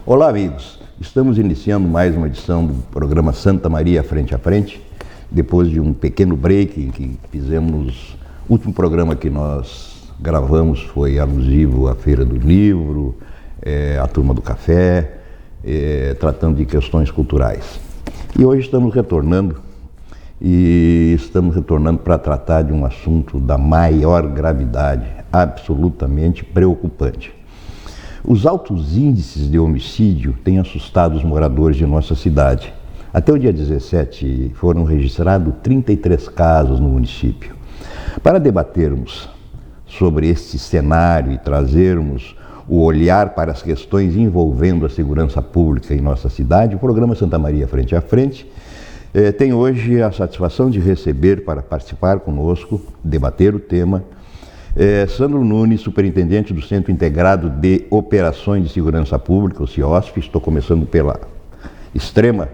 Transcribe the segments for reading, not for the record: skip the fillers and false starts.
Olá, amigos. Estamos iniciando mais uma edição do programa Santa Maria Frente a Frente, depois de um pequeno break em que fizemos. O último programa que nós gravamos foi alusivo à Feira do Livro, à Turma do Café, tratando de questões culturais. E hoje estamos retornando para tratar de um assunto da maior gravidade, absolutamente preocupante. Os altos índices de homicídio têm assustado os moradores de nossa cidade. Até o dia 17 foram registrados 33 casos no município. Para debatermos sobre este cenário e trazermos o olhar para as questões envolvendo a segurança pública em nossa cidade, o programa Santa Maria Frente a Frente tem hoje a satisfação de receber para participar conosco, debater o tema, Sandro Nunes, superintendente do Centro Integrado de Operações de Segurança Pública, o CIOSP. Estou começando pela extrema,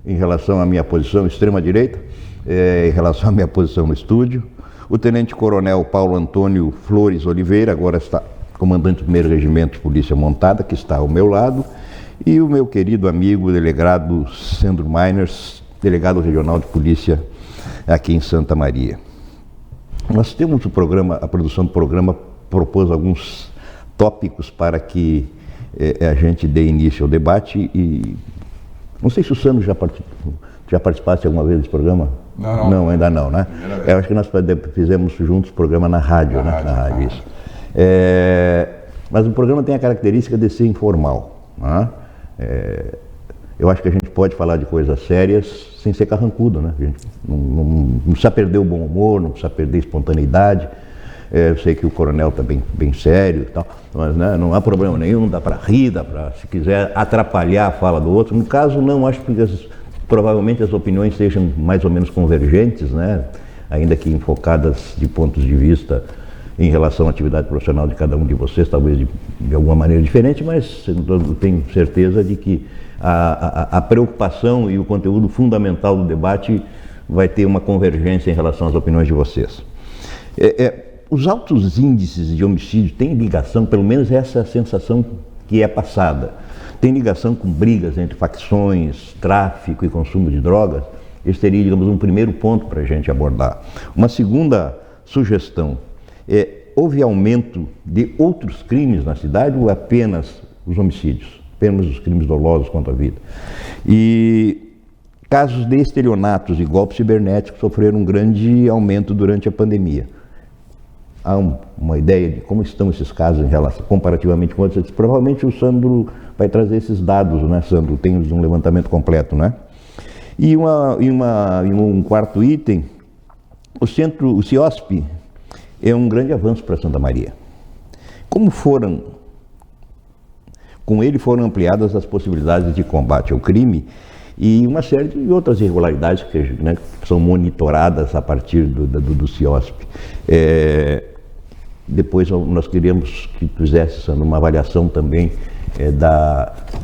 em relação à minha posição, extrema-direita, em relação à minha posição no estúdio. O tenente-coronel Paulo Antônio Flores Oliveira, agora está comandante do 1º Regimento de Polícia Montada, que está ao meu lado. E o meu querido amigo, o delegado Sandro Miners, delegado regional de polícia aqui em Santa Maria. Nós temos a produção do programa propôs alguns tópicos para que a gente dê início ao debate e não sei se o Sandro já participasse alguma vez desse programa? Não, ainda não, né? Eu acho que nós fizemos juntos o programa na rádio, né? Na rádio, isso. Mas o programa tem a característica de ser informal, né? Eu acho que a gente pode falar de coisas sérias sem ser carrancudo, né? A gente não precisa perder o bom humor, não precisa perder a espontaneidade. Eu sei que o coronel está bem sério e tal, mas né, não há problema nenhum, dá para rir, dá para, se quiser, atrapalhar a fala do outro. No caso, não, acho que provavelmente as opiniões sejam mais ou menos convergentes, né? Ainda que enfocadas de pontos de vista em relação à atividade profissional de cada um de vocês, talvez de alguma maneira diferente, mas eu tenho certeza de que a preocupação e o conteúdo fundamental do debate vai ter uma convergência em relação às opiniões de vocês. Os altos índices de homicídio têm ligação, pelo menos essa é a sensação que é passada, tem ligação com brigas entre facções, tráfico e consumo de drogas. Esse seria, digamos, um primeiro ponto para a gente abordar. Uma segunda sugestão houve aumento de outros crimes na cidade ou apenas os homicídios? Apenas os crimes dolosos contra a vida. E casos de estelionatos e golpes cibernéticos sofreram um grande aumento durante a pandemia. Há uma ideia de como estão esses casos em relação, comparativamente com outros? Provavelmente o Sandro vai trazer esses dados, né, Sandro? Tem um levantamento completo, né? E um quarto item, o CIOSP é um grande avanço para Santa Maria. Com ele foram ampliadas as possibilidades de combate ao crime e uma série de outras irregularidades que são monitoradas a partir do CIOSP. Depois nós queríamos que fizesse uma avaliação também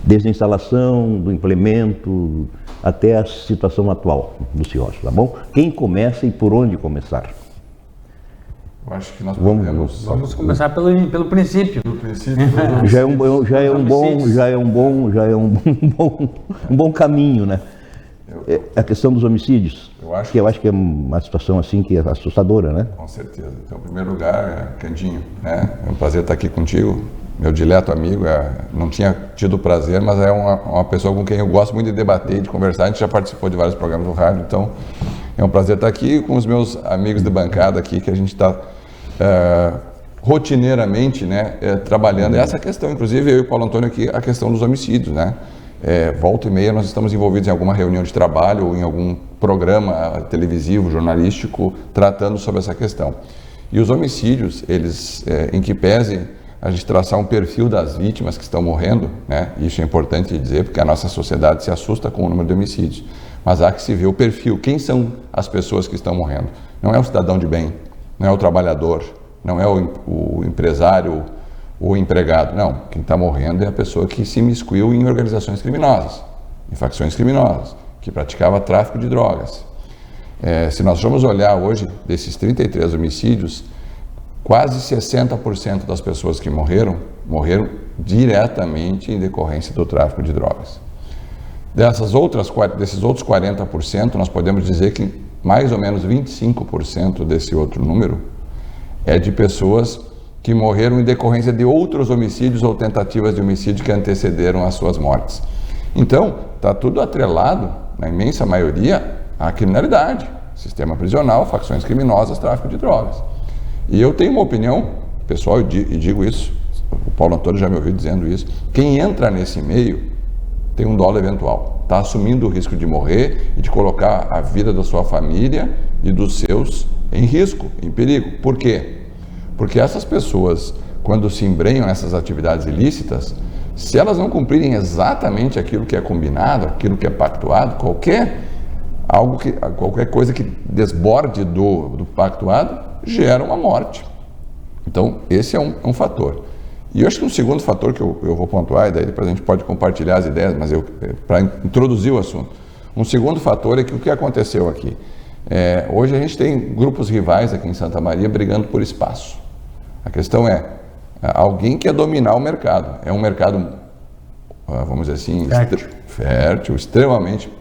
desde a instalação, do implemento, até a situação atual do CIOSP, tá bom? Quem começa e por onde começar? Eu acho que nós vamos começar pelo princípio. Já é um bom caminho, né? A questão dos homicídios, eu acho que é uma situação assim que é assustadora, né? Com certeza. Então, em primeiro lugar, Candinho, né? É um prazer estar aqui contigo, meu dileto amigo. Não tinha tido o prazer, mas é uma pessoa com quem eu gosto muito de debater, de conversar. A gente já participou de vários programas do rádio, então é um prazer estar aqui com os meus amigos de bancada aqui, que a gente está rotineiramente, né, trabalhando essa questão, inclusive eu e o Paulo Antônio aqui, a questão dos homicídios, né? Volta e meia nós estamos envolvidos em alguma reunião de trabalho ou em algum programa televisivo, jornalístico, tratando sobre essa questão. E os homicídios, eles, em que pese a gente traçar um perfil das vítimas que estão morrendo, né? Isso é importante dizer, porque a nossa sociedade se assusta com o número de homicídios, mas há que se ver o perfil, quem são as pessoas que estão morrendo. Não é o cidadão de bem, não é o trabalhador, não é o empresário ou o empregado. Não, quem está morrendo é a pessoa que se imiscuiu em organizações criminosas, em facções criminosas, que praticava tráfico de drogas. Se nós formos olhar hoje, desses 33 homicídios, quase 60% das pessoas que morreram diretamente em decorrência do tráfico de drogas. Desses outros 40%, nós podemos dizer que mais ou menos 25% desse outro número é de pessoas que morreram em decorrência de outros homicídios ou tentativas de homicídio que antecederam as suas mortes. Então, está tudo atrelado, na imensa maioria, à criminalidade, sistema prisional, facções criminosas, tráfico de drogas. E eu tenho uma opinião pessoal, e digo isso, o Paulo Antônio já me ouviu dizendo isso, quem entra nesse meio tem um dolo eventual, está assumindo o risco de morrer e de colocar a vida da sua família e dos seus em risco, em perigo. Por quê? Porque essas pessoas, quando se embrenham nessas atividades ilícitas, se elas não cumprirem exatamente aquilo que é combinado, aquilo que é pactuado, qualquer coisa que desborde do pactuado, gera uma morte. Então, esse é um fator. E eu acho que um segundo fator que eu vou pontuar, e daí depois a gente pode compartilhar as ideias, mas para introduzir o assunto. Um segundo fator é que o que aconteceu aqui? Hoje a gente tem grupos rivais aqui em Santa Maria brigando por espaço. A questão é, alguém quer dominar o mercado. É um mercado, vamos dizer assim, fértil, extremamente,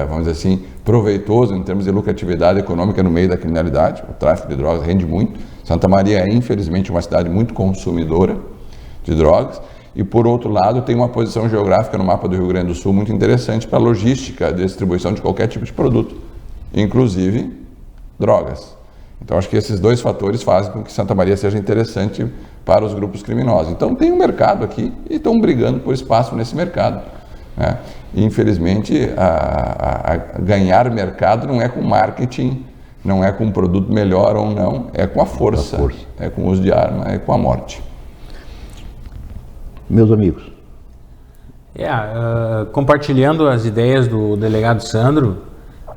vamos dizer assim, proveitoso em termos de lucratividade econômica no meio da criminalidade. O tráfico de drogas rende muito. Santa Maria é, infelizmente, uma cidade muito consumidora de drogas. E, por outro lado, tem uma posição geográfica no mapa do Rio Grande do Sul muito interessante para a logística de distribuição de qualquer tipo de produto, inclusive drogas. Então, acho que esses dois fatores fazem com que Santa Maria seja interessante para os grupos criminosos. Então, tem um mercado aqui e estão brigando por espaço nesse mercado, né? E, infelizmente, ganhar mercado não é com marketing, não é com um produto melhor ou não, é com a força, é com o uso de arma, é com a morte. Meus amigos. Compartilhando as ideias do delegado Sandro,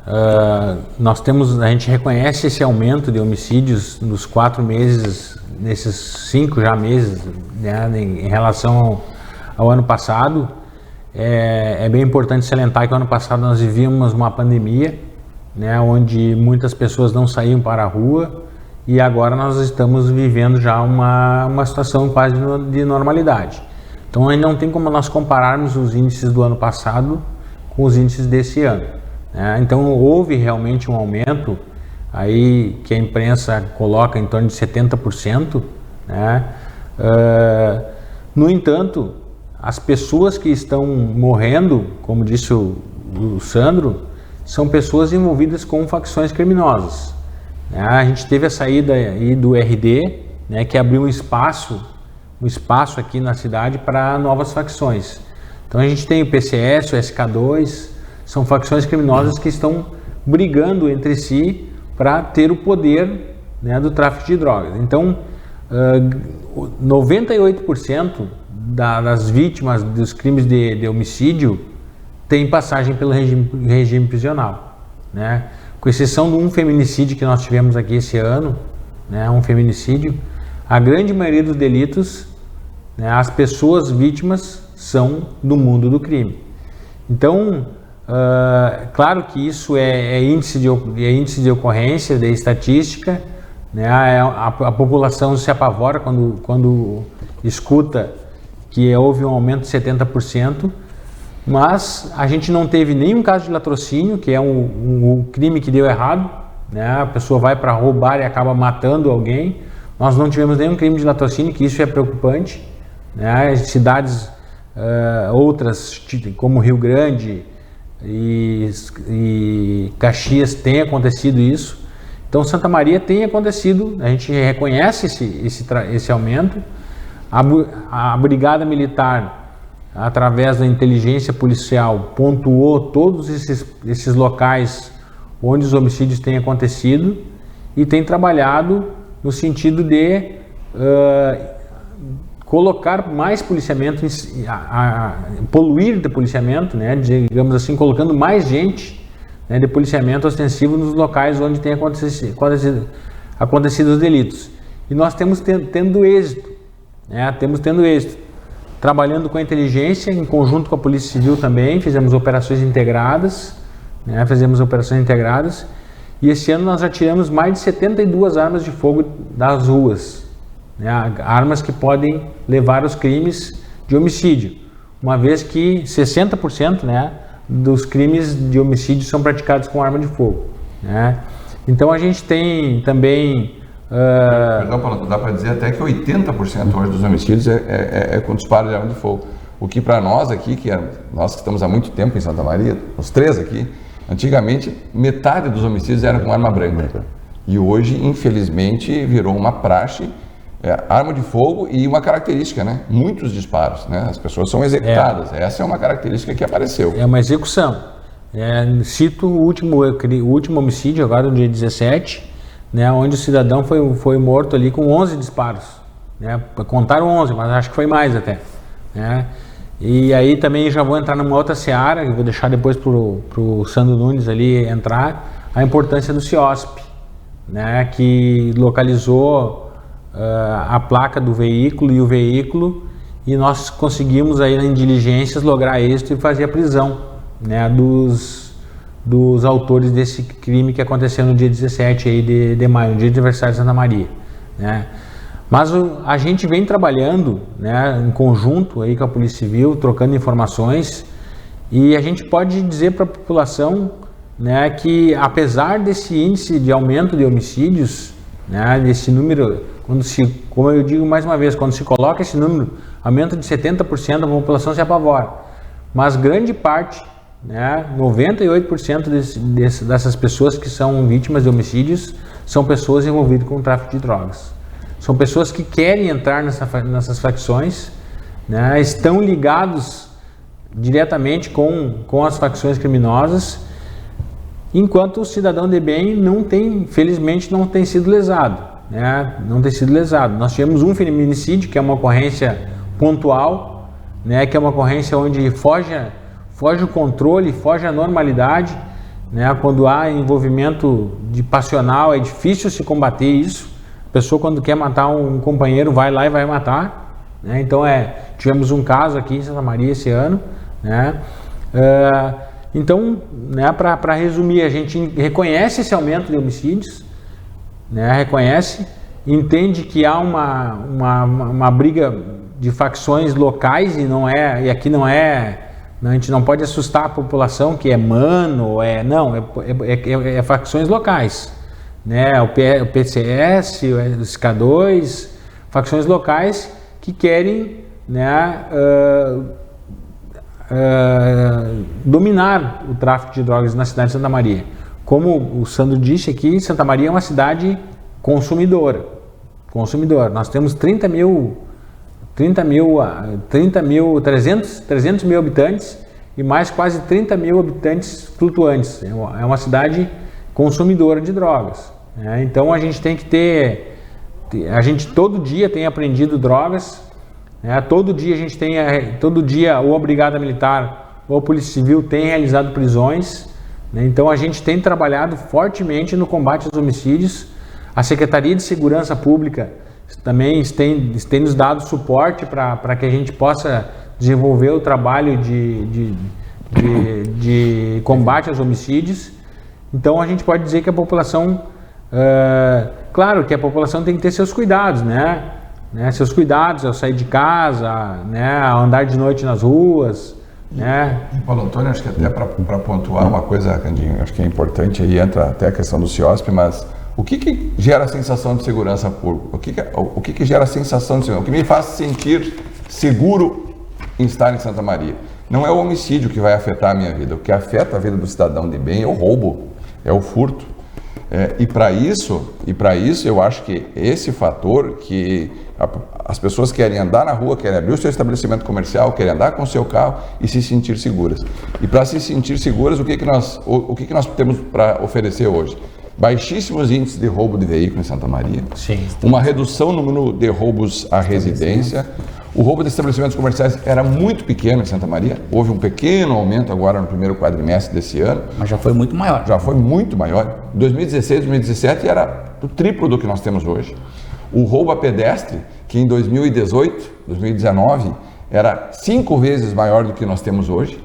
a gente reconhece esse aumento de homicídios nos 4 meses, nesses 5 já meses, né, em relação ao ano passado. É bem importante salientar que o ano passado nós vivíamos uma pandemia, né, onde muitas pessoas não saíam para a rua, e agora nós estamos vivendo já uma situação quase de normalidade. Então aí não tem como nós compararmos os índices do ano passado com os índices desse ano, né? Então houve realmente um aumento aí que a imprensa coloca em torno de 70%, né? No entanto, as pessoas que estão morrendo, como disse o Sandro, são pessoas envolvidas com facções criminosas, né? A gente teve a saída aí do RD, né, que abriu um espaço aqui na cidade para novas facções. Então a gente tem o PCS, o SK2, são facções criminosas que estão brigando entre si para ter o poder, né, do tráfico de drogas. Então 98% das vítimas dos crimes de homicídio tem passagem pelo regime prisional, né? Com exceção de um feminicídio que nós tivemos aqui esse ano, né, um feminicídio, a grande maioria dos delitos, né, as pessoas vítimas são do mundo do crime. Então, claro que isso é índice de ocorrência, de estatística, né? A população se apavora quando escuta que houve um aumento de 70%, mas a gente não teve nenhum caso de latrocínio, que é um crime que deu errado, né? A pessoa vai para roubar e acaba matando alguém. Nós não tivemos nenhum crime de latrocínio, que isso é preocupante, né? Cidades outras, como Rio Grande e Caxias, tem acontecido isso. Então Santa Maria tem acontecido, a gente reconhece esse aumento. A Brigada Militar, através da inteligência policial, pontuou todos esses locais onde os homicídios têm acontecido e tem trabalhado no sentido de colocar mais policiamento, poluir de policiamento, né, digamos assim, colocando mais gente, né, de policiamento ostensivo nos locais onde tem acontecido os delitos. E nós temos tendo êxito, né, trabalhando com a inteligência, em conjunto com a Polícia Civil também, fizemos operações integradas, e esse ano nós já tiramos mais de 72 armas de fogo das ruas, né, armas que podem levar os crimes de homicídio, uma vez que 60%, né, dos crimes de homicídio são praticados com arma de fogo, né? Então a gente tem também... Perdão, Paulo, dá para dizer até que 80% hoje dos homicídios é com disparo de arma de fogo. O que para nós aqui, nós que estamos há muito tempo em Santa Maria, os três aqui, antigamente metade dos homicídios eram com arma branca. E hoje, infelizmente, virou uma praxe, arma de fogo e uma característica, né? Muitos disparos, né? As pessoas são executadas. Essa é uma característica que apareceu. É uma execução. Cito o último homicídio, agora no dia 17, né, onde o cidadão foi morto ali com 11 disparos. Né? Contaram 11, mas acho que foi mais até. Né? E aí também já vou entrar numa outra seara, que vou deixar depois para o Sandro Nunes ali entrar, a importância do CIOSP, né, que localizou a placa do veículo e o veículo, e nós conseguimos aí em diligências lograr êxito e fazer a prisão, né, dos autores desse crime que aconteceu no dia 17 aí de maio, no dia de aniversário de Santa Maria, né? Mas a gente vem trabalhando, né, em conjunto aí com a Polícia Civil, trocando informações, e a gente pode dizer para a população, né, que apesar desse índice de aumento de homicídios, né, desse número, como eu digo mais uma vez, quando se coloca esse número, aumento de 70%, a população se apavora, mas grande parte, né, 98% dessas pessoas que são vítimas de homicídios são pessoas envolvidas com o tráfico de drogas. São pessoas que querem entrar nessas facções, né, estão ligados diretamente com as facções criminosas, enquanto o cidadão de bem felizmente não tem sido lesado. Né, não tem sido lesado. Nós tivemos um feminicídio, que é uma ocorrência pontual, né, que é uma ocorrência onde foge o controle, foge a normalidade, né? Quando há envolvimento de passional, é difícil se combater isso. A pessoa, quando quer matar um companheiro, vai lá e vai matar, né? Então, tivemos um caso aqui em Santa Maria esse ano, né? Então, né, para resumir, a gente reconhece esse aumento de homicídios, né? Reconhece, entende que há uma briga de facções locais e aqui não é... A gente não pode assustar a população que é facções locais, né? O PCS, o SK2, facções locais que querem, né, dominar o tráfico de drogas na cidade de Santa Maria. Como o Sandro disse aqui, Santa Maria é uma cidade consumidora. Nós temos 300 mil habitantes e mais quase 30 mil habitantes flutuantes. É uma cidade consumidora de drogas, né? Então a gente tem que a gente todo dia tem apreendido drogas, né? Todo dia ou a Brigada Militar ou a Polícia Civil tem realizado prisões, né? Então a gente tem trabalhado fortemente no combate aos homicídios. A Secretaria de Segurança Pública também tem nos dado suporte para que a gente possa desenvolver o trabalho de combate aos homicídios. Então a gente pode dizer que a população, claro que a população tem que ter seus cuidados, né? Seus cuidados ao sair de casa, né? Ao andar de noite nas ruas, né? Paulo Antônio, acho que até para pontuar uma coisa, Candinho, acho que é importante, aí entra até a questão do CIOSP, mas o que gera a sensação de segurança pública? O que gera a sensação de segurança? O que me faz sentir seguro em estar em Santa Maria? Não é o homicídio que vai afetar a minha vida. O que afeta a vida do cidadão de bem é o roubo, é o furto. E para isso eu acho que esse fator que as pessoas querem andar na rua, querem abrir o seu estabelecimento comercial, querem andar com o seu carro e se sentir seguras. E para se sentir seguras, o que nós temos para oferecer hoje? Baixíssimos índices de roubo de veículo em Santa Maria. Sim. Uma redução no número de roubos à residência. O roubo de estabelecimentos comerciais era muito pequeno em Santa Maria. Houve um pequeno aumento agora no primeiro quadrimestre desse ano. Mas já foi muito maior. Já foi muito maior. 2016, 2017 era o triplo do que nós temos hoje. O roubo a pedestre, que em 2018, 2019, era 5 vezes maior do que nós temos hoje.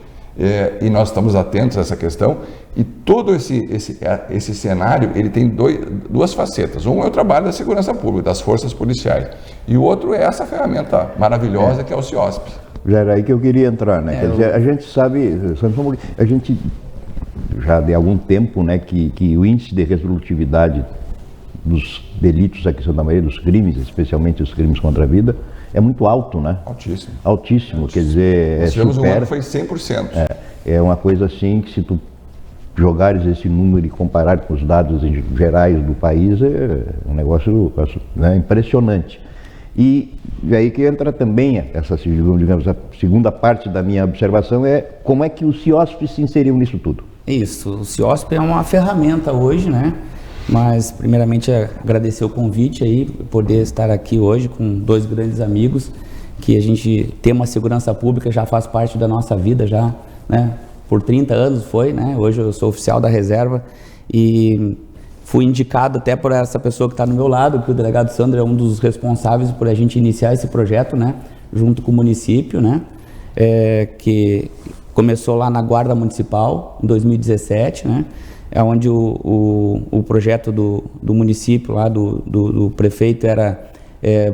E nós estamos atentos a essa questão, e todo esse cenário ele tem duas facetas. Um é o trabalho da segurança pública, das forças policiais, e o outro é essa ferramenta maravilhosa que é o CIOSP. Já era aí que eu queria entrar, né? Quer dizer, a gente sabe, a gente já de algum tempo, né, que o índice de resolutividade dos delitos aqui em Santa Maria, dos crimes, especialmente os crimes contra a vida, é muito alto, né? Altíssimo. Altíssimo, quer dizer... Nós tivemos um ano que foi 100%. É uma coisa assim que se tu jogares esse número e comparar com os dados gerais do país, é um negócio, né, impressionante. E aí que entra também essa, digamos, a segunda parte da minha observação é como é que o CIOSP se inseriu nisso tudo. Isso, o CIOSP é uma ferramenta hoje, né? Mas primeiramente agradecer o convite aí, poder estar aqui hoje com dois grandes amigos, que a gente tem uma segurança pública, já faz parte da nossa vida já, né? Por 30 anos foi, né? Hoje eu sou oficial da reserva e fui indicado até por essa pessoa que está no meu lado, que o delegado Sandro é um dos responsáveis por a gente iniciar esse projeto, né? Junto com o município, né? Que começou lá na Guarda Municipal, em 2017, né? É onde o projeto do município, lá do prefeito, era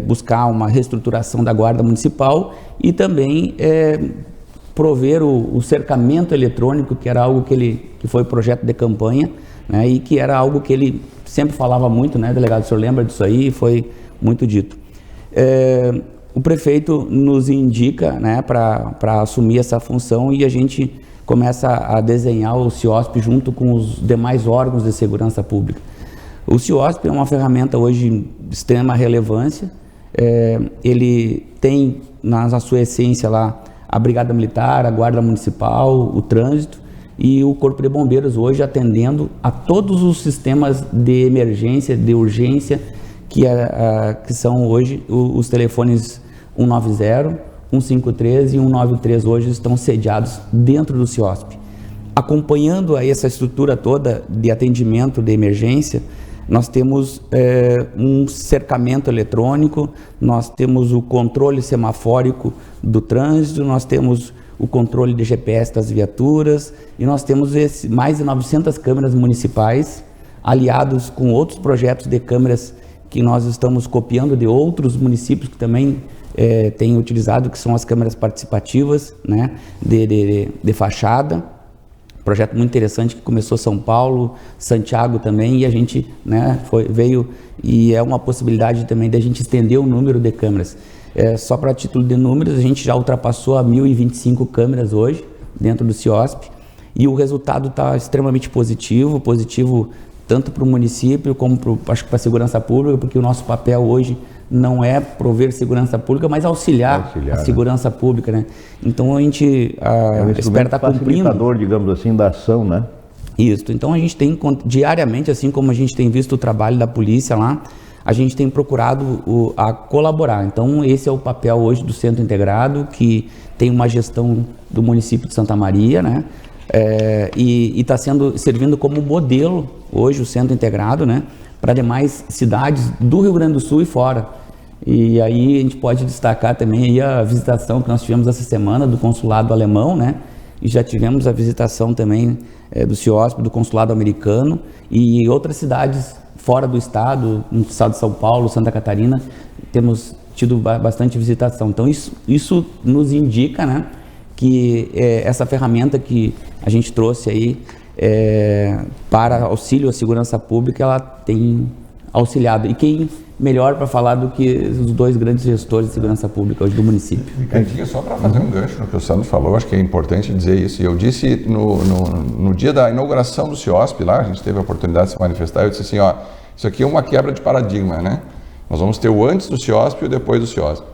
buscar uma reestruturação da Guarda Municipal e também prover o cercamento eletrônico, que era algo que foi projeto de campanha, né, e que era algo que ele sempre falava muito, né, delegado, o senhor lembra disso aí? Foi muito dito. O prefeito nos indica, né, para assumir essa função e a gente começa a desenhar o CIOSP junto com os demais órgãos de segurança pública. O CIOSP é uma ferramenta hoje de extrema relevância, ele tem na sua essência lá a Brigada Militar, a Guarda Municipal, o Trânsito e o Corpo de Bombeiros hoje atendendo a todos os sistemas de emergência, de urgência, que são hoje os telefones 190, 153 e 193 hoje estão sediados dentro do CIOSP. Acompanhando aí essa estrutura toda de atendimento de emergência, nós temos um cercamento eletrônico, nós temos o controle semafórico do trânsito, nós temos o controle de GPS das viaturas e nós temos mais de 900 câmeras municipais aliados com outros projetos de câmeras que nós estamos copiando de outros municípios que também têm utilizado, que são as câmeras participativas, né, de fachada. Projeto muito interessante que começou São Paulo, Santiago também, e a gente, né, veio e é uma possibilidade também de a gente estender o número de câmeras. Só para título de números, a gente já ultrapassou a 1.025 câmeras hoje dentro do CIOSP e o resultado está extremamente positivo tanto para o município como acho que para a segurança pública, porque o nosso papel hoje não é prover segurança pública, mas auxiliar a segurança pública, né? Então a gente espera estar cumprindo. Facilitador, digamos assim, da ação, né? Isso. Então a gente tem diariamente, assim como a gente tem visto o trabalho da polícia lá, a gente tem procurado a colaborar. Então esse é o papel hoje do Centro Integrado, que tem uma gestão do município de Santa Maria, né? E está servindo como modelo hoje o Centro Integrado, né, para demais cidades do Rio Grande do Sul e fora. E aí a gente pode destacar também aí a visitação que nós tivemos essa semana do consulado alemão, né, e já tivemos a visitação também do CIOSP, do consulado americano e outras cidades fora do estado, no estado de São Paulo, Santa Catarina, temos tido bastante visitação. Então isso nos indica, né, que essa ferramenta que a gente trouxe aí para auxílio à segurança pública, ela tem auxiliado. E quem melhor para falar do que os dois grandes gestores de segurança pública hoje do município? Ricardinho, só para fazer um gancho no que o Sandro falou, acho que é importante dizer isso. E eu disse no dia da inauguração do CIOSP lá, a gente teve a oportunidade de se manifestar, eu disse assim, ó, isso aqui é uma quebra de paradigma, né? Nós vamos ter o antes do CIOSP e o depois do CIOSP.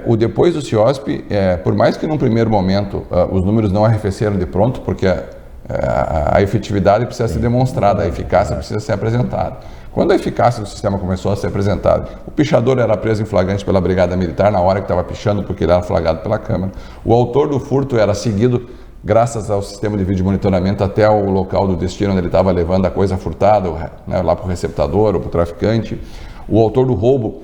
O depois do CIOSP, por mais que num primeiro momento os números não arrefeceram de pronto, porque a efetividade precisa ser demonstrada, a eficácia precisa ser apresentada. Quando a eficácia do sistema começou a ser apresentada, o pichador era preso em flagrante pela Brigada Militar na hora que estava pichando, porque ele era flagrado pela Câmara. O autor do furto era seguido, graças ao sistema de vídeo monitoramento, até o local do destino onde ele estava levando a coisa furtada, né, lá para o receptador ou para o traficante. O autor do roubo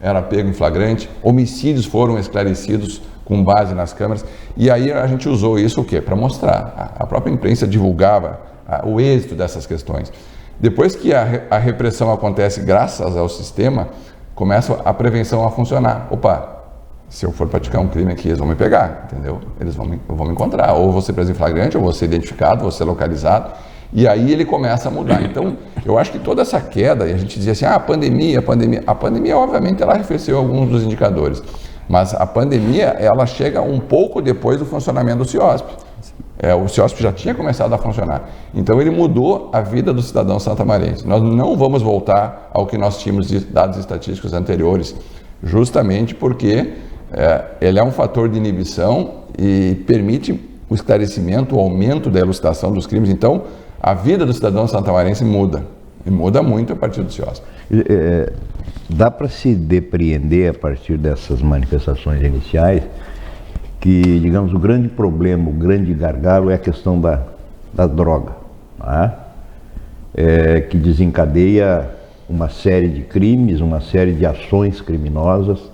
era pego em flagrante, homicídios foram esclarecidos com base nas câmeras, e aí a gente usou isso o quê? Para mostrar. A própria imprensa divulgava o êxito dessas questões. Depois que a repressão acontece graças ao sistema, começa a prevenção a funcionar. Opa, Se eu for praticar um crime aqui, eles vão me pegar, entendeu? Eu vou me encontrar. Ou vou ser preso em flagrante, ou vou ser identificado, vou ser localizado. E aí ele começa a mudar. Então, eu acho que toda essa queda, e a gente dizia assim, a pandemia, obviamente, ela arrefeceu alguns dos indicadores. Mas a pandemia, ela chega um pouco depois do funcionamento do CIOSP. O CIOSP já tinha começado a funcionar. Então, ele mudou a vida do cidadão santamarense. Nós não vamos voltar ao que nós tínhamos de dados estatísticos anteriores, justamente porque ele é um fator de inibição e permite o esclarecimento, o aumento da elucidação dos crimes. Então, a vida do cidadão santamarense muda, e muda muito a partir do CIOSP. Dá para se depreender, a partir dessas manifestações iniciais, que, digamos, o grande problema, o grande gargalo é a questão da droga, né? Que desencadeia uma série de crimes, uma série de ações criminosas.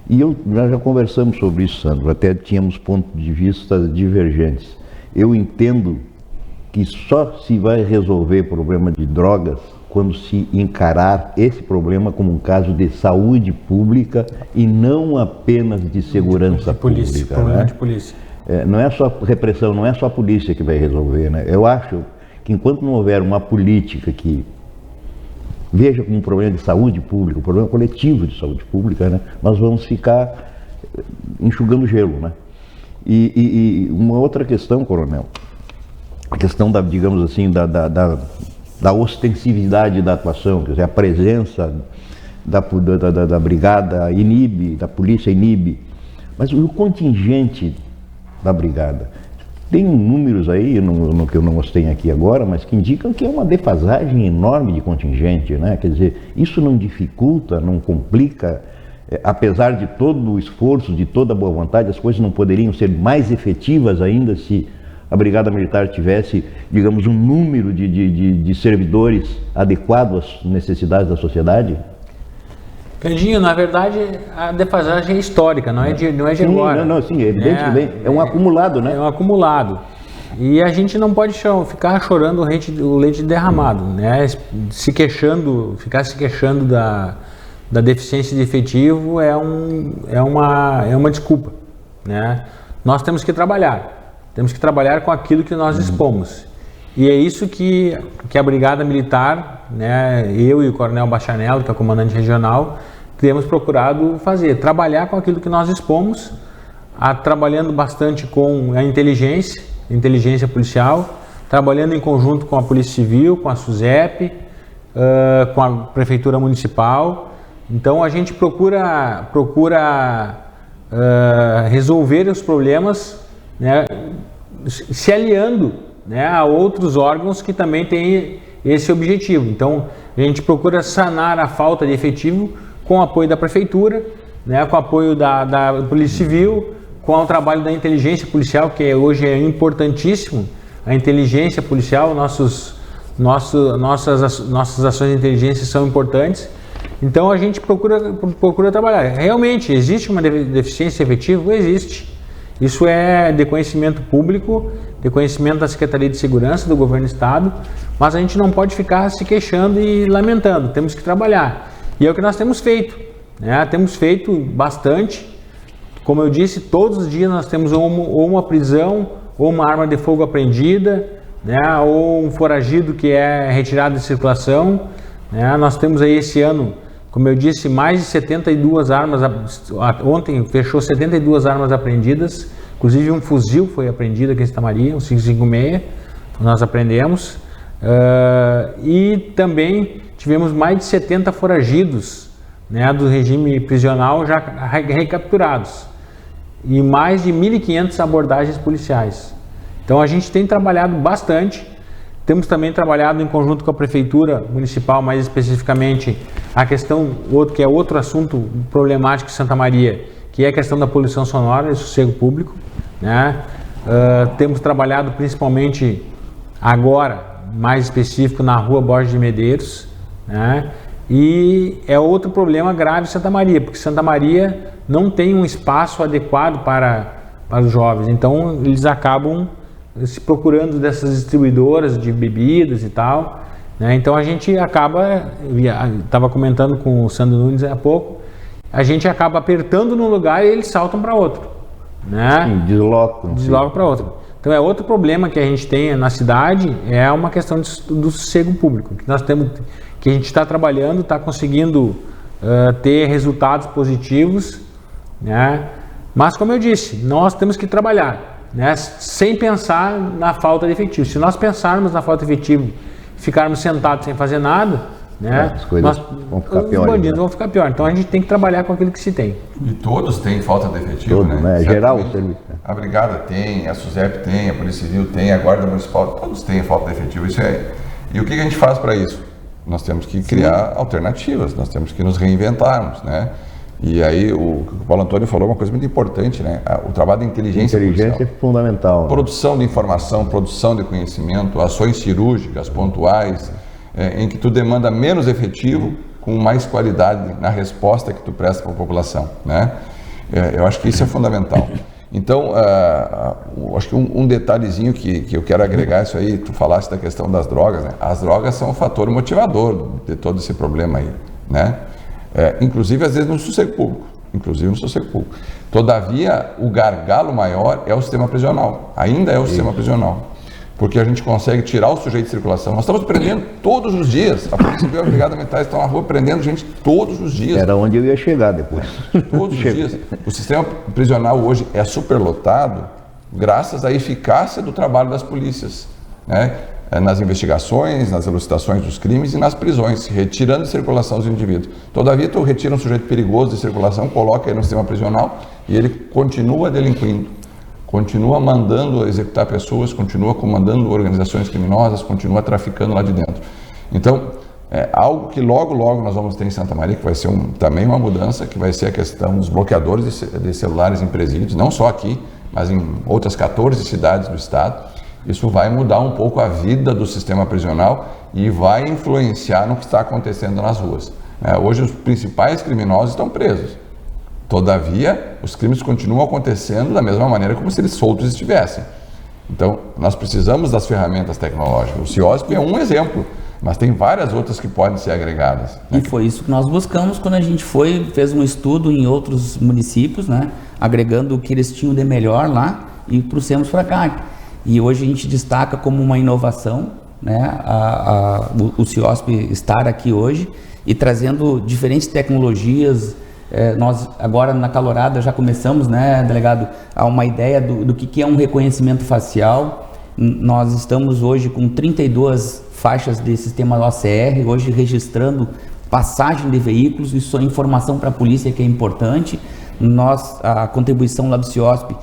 E nós já conversamos sobre isso, Sandro, até tínhamos pontos de vista divergentes. Eu entendo que só se vai resolver problema de drogas quando se encarar esse problema como um caso de saúde pública e não apenas de segurança pública. Problema né? de polícia. Não é só repressão, não é só a polícia que vai resolver, né? Eu acho que enquanto não houver uma política que veja como um problema de saúde pública, um problema coletivo de saúde pública, né, nós vamos ficar enxugando gelo, né? E uma outra questão, coronel, a questão digamos assim, da ostensividade da atuação, quer dizer, a presença da brigada inibe, da polícia inibe, mas o contingente da brigada, tem números aí, que eu não os tenho aqui agora, mas que indicam que é uma defasagem enorme de contingente, né? Quer dizer, isso não dificulta, não complica, apesar de todo o esforço, de toda a boa vontade, as coisas não poderiam ser mais efetivas ainda se a Brigada Militar tivesse, digamos, um número de servidores adequado às necessidades da sociedade? Candinho, na verdade, a defasagem é histórica, não é de agora. Sim, é evidente que é um acumulado, né? É um acumulado. E a gente não pode ficar chorando o leite derramado, né? Ficar se queixando da deficiência de efetivo é uma desculpa, né? Nós temos que trabalhar com aquilo que nós dispomos. E é isso que a Brigada Militar, né, eu e o Coronel Bachanello, que é o comandante regional, temos procurado fazer, trabalhar com aquilo que nós dispomos, trabalhando bastante com a inteligência policial, trabalhando em conjunto com a Polícia Civil, com a SUSEP, com a Prefeitura Municipal. Então a gente procura resolver os problemas, né, se aliando, né, a outros órgãos que também têm esse objetivo. Então a gente procura sanar a falta de efetivo com o apoio da Prefeitura, né, com o apoio da Polícia Civil, com o trabalho da inteligência policial, que hoje é importantíssimo. A inteligência policial, nossas ações de inteligência são importantes. Então a gente procura trabalhar. Realmente, existe uma deficiência efetiva? Existe. Isso é de conhecimento público, de conhecimento da Secretaria de Segurança, do Governo do Estado, mas a gente não pode ficar se queixando e lamentando, temos que trabalhar. E é o que nós temos feito, né? Temos feito bastante. Como eu disse, todos os dias nós temos ou uma prisão, ou uma arma de fogo apreendida, né? Ou um foragido que é retirado de circulação, né? Nós temos aí esse ano, como eu disse, mais de 72 armas, ontem fechou 72 armas apreendidas, inclusive um fuzil foi apreendido aqui em Santa Maria, um 556, nós apreendemos, e também tivemos mais de 70 foragidos, né, do regime prisional já recapturados, e mais de 1.500 abordagens policiais. Então a gente tem trabalhado bastante. Temos também trabalhado em conjunto com a Prefeitura Municipal, mais especificamente a questão, que é outro assunto problemático em Santa Maria, que é a questão da poluição sonora e sossego público, né? Temos trabalhado principalmente agora, mais específico, na rua Borges de Medeiros, né? E é outro problema grave em Santa Maria, porque Santa Maria não tem um espaço adequado para os jovens, então eles acabam se procurando dessas distribuidoras de bebidas e tal, né? Então a gente acaba, estava comentando com o Sandro Nunes há pouco, a gente acaba apertando num lugar e eles saltam para outro, né? Sim, deslocam. Desloca para outro. Então é outro problema que a gente tem na cidade, é uma questão do sossego público, que nós temos, que a gente está trabalhando, está conseguindo ter resultados positivos, né? Mas como eu disse, nós temos que trabalhar, né? Sem pensar na falta de efetivo. Se nós pensarmos na falta de efetivo, ficarmos sentados sem fazer nada, né? As coisas vão ficar piores. Os bandidos né? vão ficar pior. Então a gente tem que trabalhar com aquilo que se tem. E todos têm falta de efetivo, Todos, né? Geral o serviço. A Brigada tem, a SUSEP tem, a Polícia Civil tem, a Guarda Municipal, todos têm falta de efetivo. Isso é. E o que a gente faz para isso? Nós temos que criar alternativas, nós temos que nos reinventarmos, né? E aí o Paulo Antônio falou uma coisa muito importante, né? O trabalho da inteligência é fundamental. Né? Produção de informação, produção de conhecimento, ações cirúrgicas, pontuais, em que tu demanda menos efetivo com mais qualidade na resposta que tu presta para a população, né? Eu acho que isso é fundamental. Então, acho que um detalhezinho que eu quero agregar isso aí, tu falaste da questão das drogas, né? As drogas são um fator motivador de todo esse problema aí, né? Inclusive às vezes no sossego público, Todavia, o gargalo maior é o sistema prisional, ainda é o sistema prisional, porque a gente consegue tirar o sujeito de circulação. Nós estamos prendendo todos os dias, a Polícia Civil e a Brigada Militar estão na rua prendendo gente todos os dias. Era onde eu ia chegar depois. Todos os dias. O sistema prisional hoje é superlotado graças à eficácia do trabalho das polícias, né? Nas investigações, nas elucidações dos crimes e nas prisões, retirando de circulação os indivíduos. Todavia, tu retira um sujeito perigoso de circulação, coloca ele no sistema prisional e ele continua delinquindo, continua mandando executar pessoas, continua comandando organizações criminosas, continua traficando lá de dentro. Então, algo que logo nós vamos ter em Santa Maria, que vai ser também uma mudança, que vai ser a questão dos bloqueadores de celulares em presídios, não só aqui, mas em outras 14 cidades do estado. Isso vai mudar um pouco a vida do sistema prisional e vai influenciar no que está acontecendo nas ruas. Hoje os principais criminosos estão presos. Todavia, os crimes continuam acontecendo da mesma maneira como se eles soltos estivessem. Então, nós precisamos das ferramentas tecnológicas. O CIOSP é um exemplo, mas tem várias outras que podem ser agregadas. E foi isso que nós buscamos quando a gente fez um estudo em outros municípios, né? Agregando o que eles tinham de melhor lá e trouxemos para cá. E hoje a gente destaca como uma inovação, né, o CIOSP estar aqui hoje e trazendo diferentes tecnologias. Nós agora na Calorada já começamos, né, delegado, a uma ideia do que é um reconhecimento facial. Nós estamos hoje com 32 faixas de sistema OCR, hoje registrando passagem de veículos. Isso é informação para a polícia que é importante. A contribuição lá do CIOSP,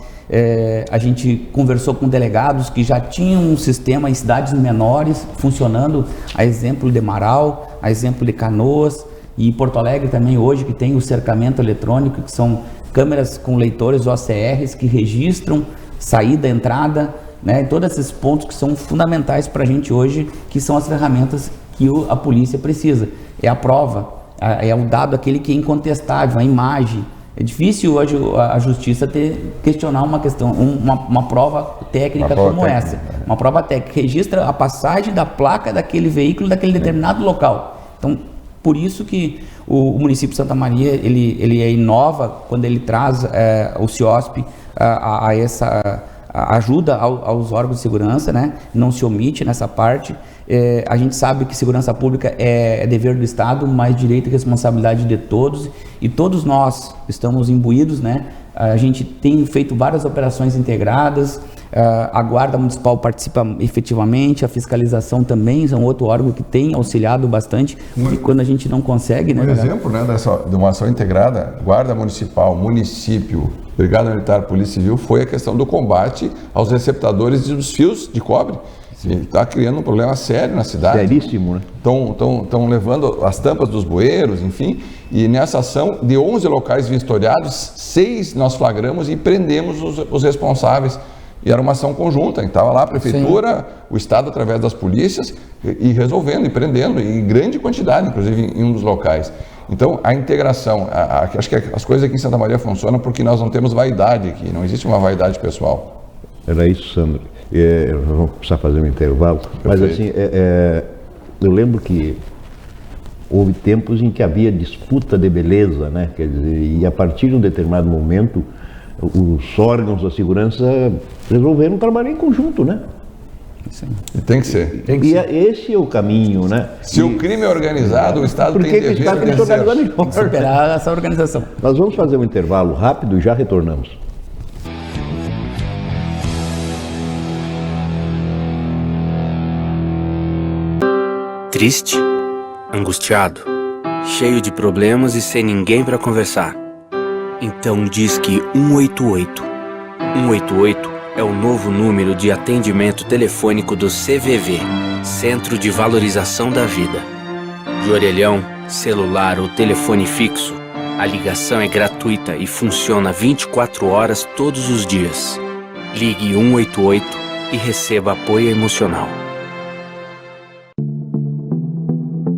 a gente conversou com delegados que já tinham um sistema em cidades menores funcionando, a exemplo de Marau, a exemplo de Canoas e Porto Alegre também hoje, que tem o cercamento eletrônico, que são câmeras com leitores OCRs que registram saída, entrada, né? Todos esses pontos que são fundamentais para a gente hoje, que são as ferramentas que a polícia precisa. É a prova, é o dado aquele que é incontestável, a imagem. É difícil hoje a justiça questionar uma questão, uma prova técnica como essa. Uma prova técnica que registra a passagem da placa daquele veículo daquele determinado local. Então, por isso que o município de Santa Maria, ele inova quando ele traz o CIOSP a essa ajuda aos órgãos de segurança, né? Não se omite nessa parte. A gente sabe que segurança pública é dever do Estado, mas direito e responsabilidade de todos, e todos nós estamos imbuídos, né? A gente tem feito várias operações integradas, a Guarda Municipal participa efetivamente, a fiscalização também, é um outro órgão que tem auxiliado bastante, e quando a gente não consegue... Um exemplo, né, de uma ação integrada, Guarda Municipal, município, Brigada Militar, Polícia Civil, foi a questão do combate aos receptadores dos fios de cobre. Está criando um problema sério na cidade. Seríssimo, né? Estão levando as tampas dos bueiros, enfim, e nessa ação, de 11 locais vistoriados, 6 nós flagramos e prendemos os responsáveis. E era uma ação conjunta, estava lá a prefeitura, sim, o Estado através das polícias, e resolvendo e prendendo, em grande quantidade, inclusive em um dos locais. Então, a integração, acho que as coisas aqui em Santa Maria funcionam porque nós não temos vaidade aqui, não existe uma vaidade pessoal. Era isso, Sandro. Vamos precisar fazer um intervalo, mas assim, eu lembro que Houve tempos em que havia disputa de beleza, né? Quer dizer, e a partir de um determinado momento, os órgãos da segurança resolveram trabalhar em conjunto, né? E tem que ser. Esse é o caminho, né? Se o crime é organizado, o Estado tem dever de organizar superar essa organização. Nós vamos fazer um intervalo rápido e já retornamos. Triste, angustiado, cheio de problemas e sem ninguém para conversar. Então disque 188. 188 é o novo número de atendimento telefônico do CVV, Centro de Valorização da Vida. De orelhão, celular ou telefone fixo, a ligação é gratuita e funciona 24 horas todos os dias. Ligue 188 e receba apoio emocional.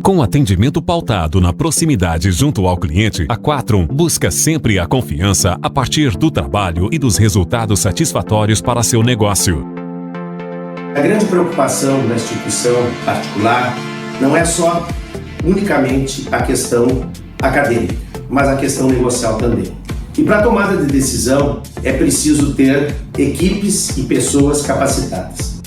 Com atendimento pautado na proximidade junto ao cliente, a Quatrum busca sempre a confiança a partir do trabalho e dos resultados satisfatórios para seu negócio. A grande preocupação da instituição particular não é só unicamente a questão acadêmica, mas a questão negocial também. E para a tomada de decisão é preciso ter equipes e pessoas capacitadas.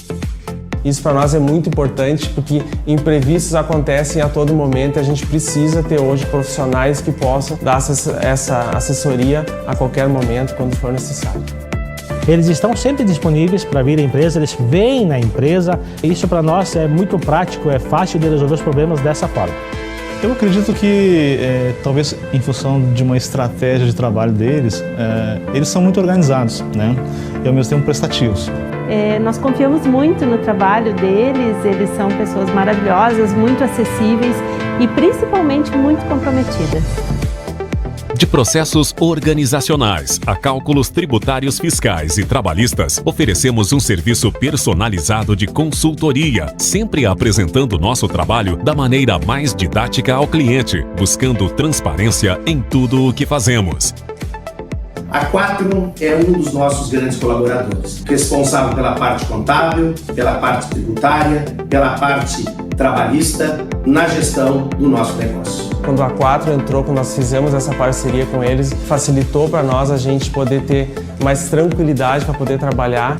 Isso para nós é muito importante porque imprevistos acontecem a todo momento e a gente precisa ter hoje profissionais que possam dar essa assessoria a qualquer momento, quando for necessário. Eles estão sempre disponíveis para vir à empresa, eles vêm na empresa. Isso para nós é muito prático, é fácil de resolver os problemas dessa forma. Eu acredito que, talvez em função de uma estratégia de trabalho deles, eles são muito organizados, né? E ao mesmo tempo prestativos. Nós confiamos muito no trabalho deles, eles são pessoas maravilhosas, muito acessíveis e principalmente muito comprometidas. De processos organizacionais a cálculos tributários, fiscais e trabalhistas, oferecemos um serviço personalizado de consultoria, sempre apresentando nosso trabalho da maneira mais didática ao cliente, buscando transparência em tudo o que fazemos. A Quatrum é um dos nossos grandes colaboradores, responsável pela parte contábil, pela parte tributária, pela parte trabalhista, na gestão do nosso negócio. Quando a Quatrum entrou, quando nós fizemos essa parceria com eles, facilitou para nós a gente poder ter mais tranquilidade para poder trabalhar.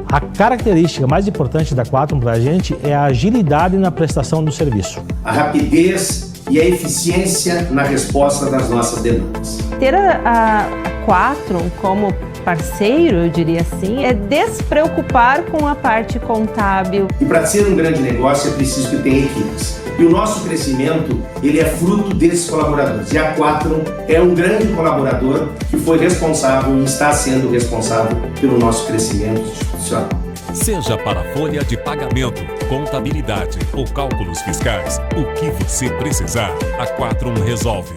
A característica mais importante da Quatrum para a gente é a agilidade na prestação do serviço. A rapidez e a eficiência na resposta das nossas demandas. Ter a Quatrum como parceiro, eu diria assim, é despreocupar com a parte contábil. E para ser um grande negócio é preciso que tenha equipes. E o nosso crescimento, ele é fruto desses colaboradores. E a Quatrum é um grande colaborador que foi responsável e está sendo responsável pelo nosso crescimento institucional. Seja para folha de pagamento, contabilidade ou cálculos fiscais, o que você precisar, a Quatrum resolve.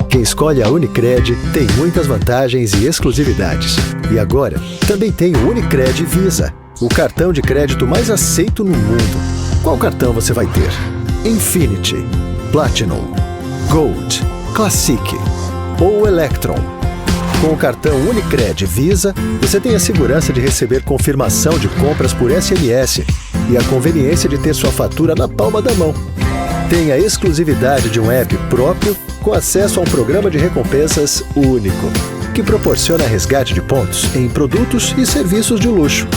Quem escolhe a Unicred tem muitas vantagens e exclusividades. E agora, também tem o Unicred Visa, o cartão de crédito mais aceito no mundo. Qual cartão você vai ter? Infinity, Platinum, Gold, Classic ou Electron? Com o cartão Unicred Visa, você tem a segurança de receber confirmação de compras por SMS e a conveniência de ter sua fatura na palma da mão. Tem a exclusividade de um app próprio com acesso a um programa de recompensas único, que proporciona resgate de pontos em produtos e serviços de luxo.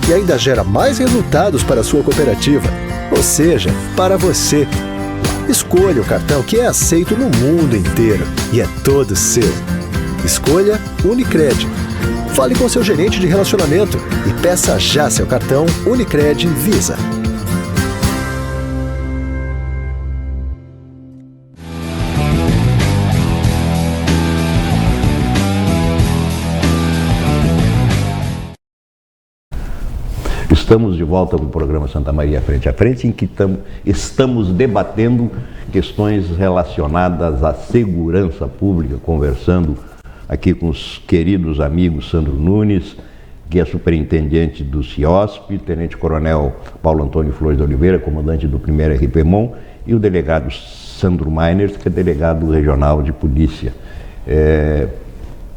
E ainda gera mais resultados para a sua cooperativa, ou seja, para você. Escolha o cartão que é aceito no mundo inteiro e é todo seu. Escolha Unicred. Fale com seu gerente de relacionamento e peça já seu cartão Unicred Visa. Estamos de volta com o programa Santa Maria Frente a Frente, em que estamos debatendo questões relacionadas à segurança pública, conversando aqui com os queridos amigos Sandro Nunes, que é superintendente do CIOSP, tenente-coronel Paulo Antônio Flores de Oliveira, comandante do 1º RPMON, e o delegado Sandro Meiners, que é delegado regional de polícia.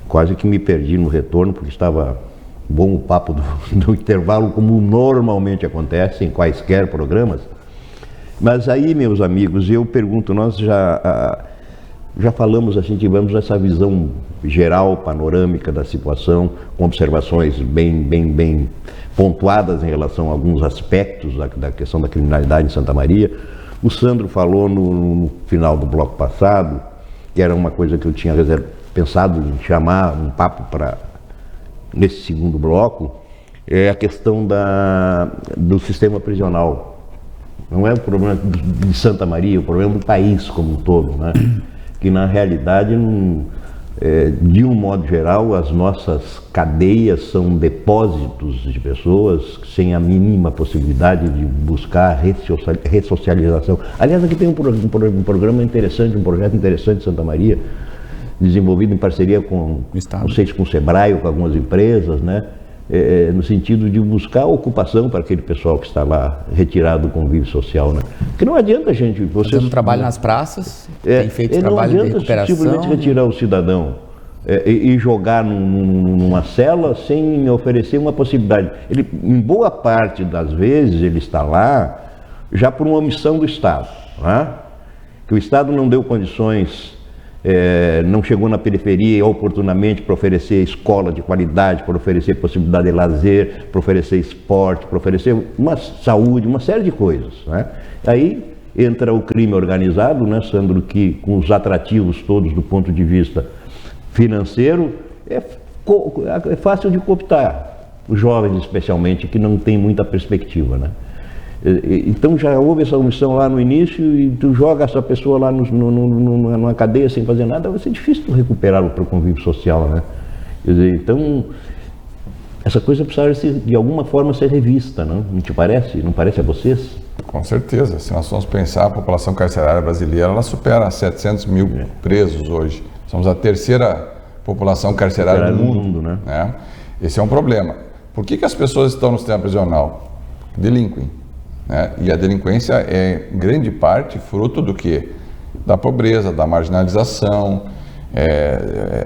Quase que me perdi no retorno, porque estava bom o papo do intervalo, como normalmente acontece em quaisquer programas. Mas aí, meus amigos, eu pergunto, nós já falamos assim, tivemos essa visão geral, panorâmica da situação, com observações bem pontuadas em relação a alguns aspectos da questão da criminalidade em Santa Maria. O Sandro falou no final do bloco passado, que era uma coisa que eu tinha pensado em chamar um papo para nesse segundo bloco, é a questão do sistema prisional. Não é o problema de Santa Maria, é o problema do país como um todo, né? Que na realidade, de um modo geral, as nossas cadeias são depósitos de pessoas sem a mínima possibilidade de buscar ressocialização. Aliás, aqui tem um programa interessante, um projeto interessante de Santa Maria, desenvolvido em parceria com o Sebrae, com algumas empresas, né? No sentido de buscar ocupação para aquele pessoal que está lá retirado do convívio social, né? Porque não adianta a gente... Fazendo um trabalho nas praças, tem feito trabalho de recuperação. Não adianta simplesmente retirar o cidadão e jogar numa cela sem oferecer uma possibilidade. Ele, em boa parte das vezes, ele está lá já por uma omissão do Estado, né? Que o Estado não deu condições... não chegou na periferia oportunamente para oferecer escola de qualidade, para oferecer possibilidade de lazer, para oferecer esporte, para oferecer uma saúde, uma série de coisas, né? Aí entra o crime organizado, né, Sandro, que com os atrativos todos do ponto de vista financeiro, é fácil de cooptar os jovens especialmente, que não têm muita perspectiva, né? Então já houve essa omissão lá no início e tu joga essa pessoa lá numa cadeia sem fazer nada, vai ser difícil recuperá-lo para o convívio social, né? Quer dizer, então essa coisa precisa de alguma forma ser revista, não te parece? Não parece a vocês? Com certeza. Se nós formos pensar, a população carcerária brasileira, ela supera 700 mil presos hoje. Somos a terceira população carcerária do mundo, né? Esse é um problema. Por que as pessoas estão no sistema prisional? Delinquem. Né? E a delinquência é, em grande parte, fruto do quê? Da pobreza, da marginalização.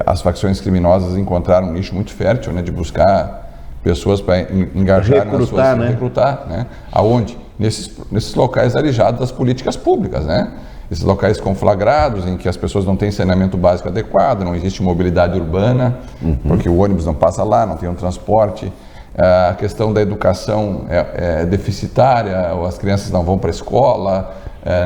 As facções criminosas encontraram um nicho muito fértil, né, de buscar pessoas para engajar nas suas... Recrutar, né? Aonde? Nesses locais alijados das políticas públicas, né? Esses locais conflagrados, em que as pessoas não têm saneamento básico adequado, não existe mobilidade urbana, porque o ônibus não passa lá, não tem um transporte. A questão da educação é deficitária, as crianças não vão para a escola,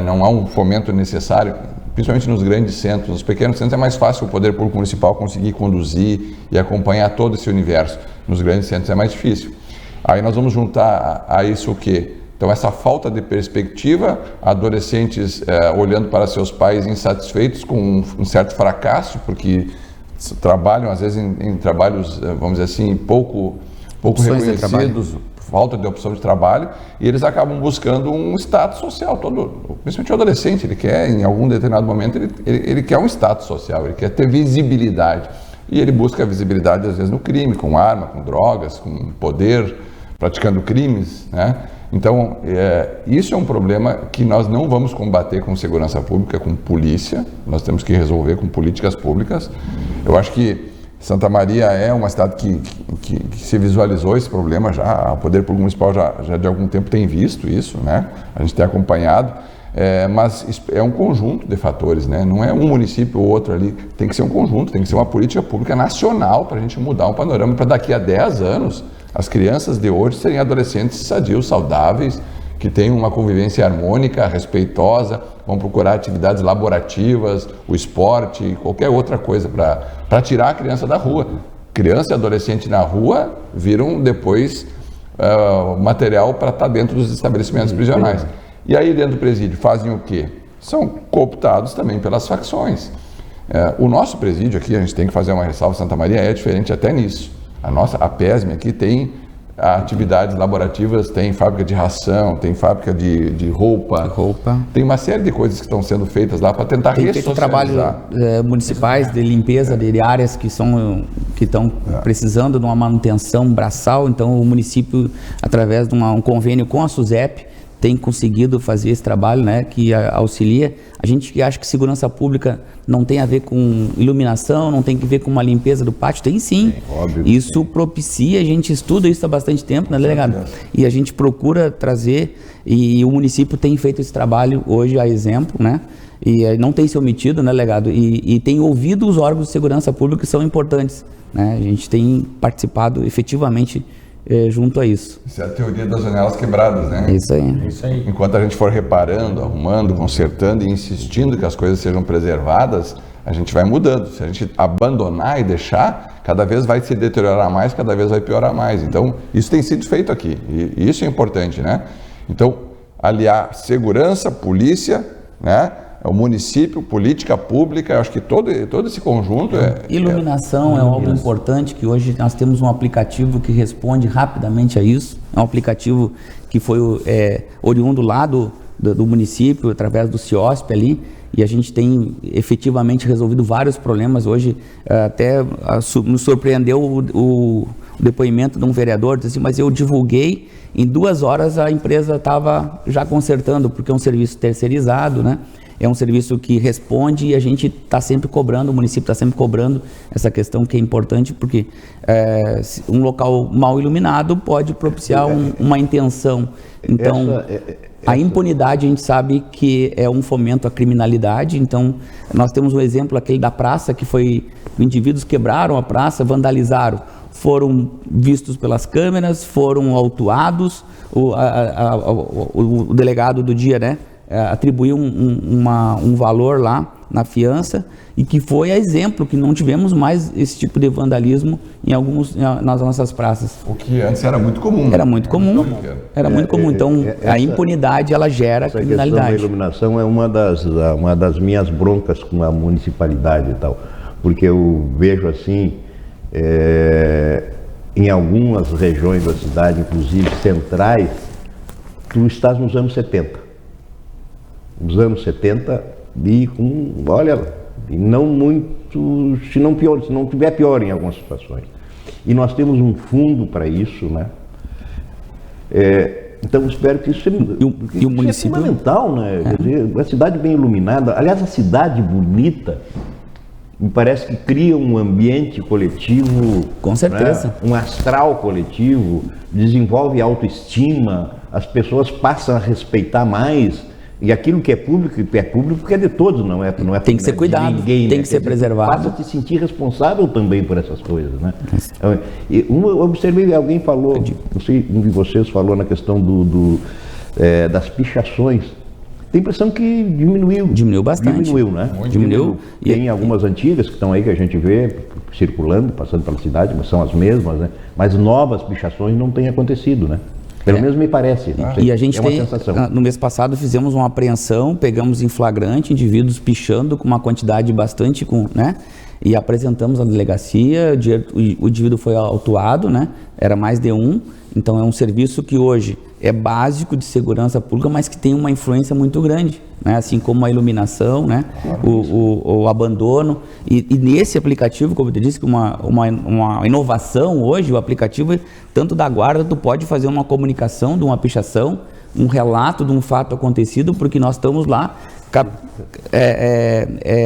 não há um fomento necessário, principalmente nos grandes centros. Nos pequenos centros é mais fácil o poder público municipal conseguir conduzir e acompanhar todo esse universo. Nos grandes centros é mais difícil. Aí nós vamos juntar a isso o quê? Então, essa falta de perspectiva, adolescentes olhando para seus pais insatisfeitos com um certo fracasso, porque trabalham, às vezes, em trabalhos, vamos dizer assim, pouco reconhecidos, falta de opção de trabalho, e eles acabam buscando um status social, principalmente o adolescente, ele quer, em algum determinado momento, ele quer um status social, ele quer ter visibilidade, e ele busca a visibilidade, às vezes, no crime, com arma, com drogas, com poder, praticando crimes, né? Então, isso é um problema que nós não vamos combater com segurança pública, com polícia, nós temos que resolver com políticas públicas. Eu acho que Santa Maria é uma cidade que se visualizou esse problema já, o Poder Público Municipal já de algum tempo tem visto isso, né? A gente tem acompanhado, mas é um conjunto de fatores, né? Não é um município ou outro ali, tem que ser um conjunto, tem que ser uma política pública nacional para a gente mudar um panorama, para daqui a 10 anos as crianças de hoje serem adolescentes sadios, saudáveis, que tenham uma convivência harmônica, respeitosa, vão procurar atividades laborativas, o esporte, qualquer outra coisa para tirar a criança da rua. Criança e adolescente na rua viram depois material para estar dentro dos estabelecimentos prisionais. E aí dentro do presídio fazem o quê? São cooptados também pelas facções. O nosso presídio aqui, a gente tem que fazer uma ressalva, Santa Maria é diferente até nisso. A PESM aqui tem atividades laborativas, tem fábrica de ração, tem fábrica de roupa, tem uma série de coisas que estão sendo feitas lá para tentar ressocializar. Tem trabalhos municipais de limpeza de áreas que estão precisando de uma manutenção braçal, então o município, através de um convênio com a SUSEP, tem conseguido fazer esse trabalho, né, que auxilia. A gente acha que segurança pública não tem a ver com iluminação, não tem que ver com uma limpeza do pátio, tem sim. Óbvio. Isso propicia, a gente estuda isso há bastante tempo, né, delegado? E a gente procura trazer, e o município tem feito esse trabalho hoje a exemplo, né? E não tem se omitido, né, delegado? E tem ouvido os órgãos de segurança pública que são importantes, né? A gente tem participado efetivamente junto a isso. Isso é a teoria das janelas quebradas, né? Isso aí. É isso aí. Enquanto a gente for reparando, arrumando, consertando e insistindo que as coisas sejam preservadas, a gente vai mudando. Se a gente abandonar e deixar, cada vez vai se deteriorar mais, cada vez vai piorar mais. Então, isso tem sido feito aqui, e isso é importante, né? Então, aliar segurança, polícia, né? O município, política pública, eu acho que todo esse conjunto Iluminação é algo importante, que hoje nós temos um aplicativo que responde rapidamente a isso. É um aplicativo que foi oriundo lá do município, através do CIOSP ali, e a gente tem efetivamente resolvido vários problemas. Hoje até nos surpreendeu o depoimento de um vereador, disse assim, mas eu divulguei, em 2 horas a empresa estava já consertando, porque é um serviço terceirizado, né? É um serviço que responde e a gente está sempre cobrando, o município está sempre cobrando essa questão, que é importante, porque um local mal iluminado pode propiciar uma intenção. Então, a impunidade a gente sabe que é um fomento à criminalidade. Então, nós temos um exemplo, aquele da praça, que foi, indivíduos quebraram a praça, vandalizaram, foram vistos pelas câmeras, foram autuados, o delegado do dia, né? Atribuiu um valor lá na fiança, e que foi a exemplo que não tivemos mais esse tipo de vandalismo nas nossas praças. O que antes era muito comum. Era muito comum. Era muito comum. Então, a impunidade, ela gera criminalidade. A iluminação é uma das minhas broncas com a municipalidade e tal, porque eu vejo assim, em algumas regiões da cidade, inclusive centrais, tu estás nos anos 70. Nos anos 70, e não muito, se não tiver pior em algumas situações. E nós temos um fundo para isso, né? Então espero que isso o município é fundamental, né? Quer dizer, a cidade bem iluminada, aliás, a cidade bonita, me parece que cria um ambiente coletivo, com certeza, né? Um astral coletivo, desenvolve autoestima, as pessoas passam a respeitar mais. E aquilo que é público porque é de todos, não é tem que ser cuidado, de ninguém, tem né? que ser preservado. Passa a se sentir responsável também por essas coisas, né? Eu observei, alguém falou, não sei, um de vocês falou na questão das pichações. Tem a impressão que diminuiu. Diminuiu bastante. Diminuiu, né? Diminuiu. Tem algumas antigas que estão aí, que a gente vê circulando, passando pela cidade, mas são as mesmas, né? Mas novas pichações não têm acontecido, né? Pelo menos me parece. E a gente tem, sensação. No mês passado, fizemos uma apreensão, pegamos em flagrante indivíduos pichando com uma quantidade bastante, né? E apresentamos na delegacia, o indivíduo foi autuado, né? Era mais de um. Então é um serviço que hoje é básico de segurança pública, mas que tem uma influência muito grande, né? Assim como a iluminação, né? O abandono. E nesse aplicativo, como eu disse, uma inovação hoje, o aplicativo, tanto da guarda, tu pode fazer uma comunicação de uma pichação, um relato de um fato acontecido, porque nós estamos lá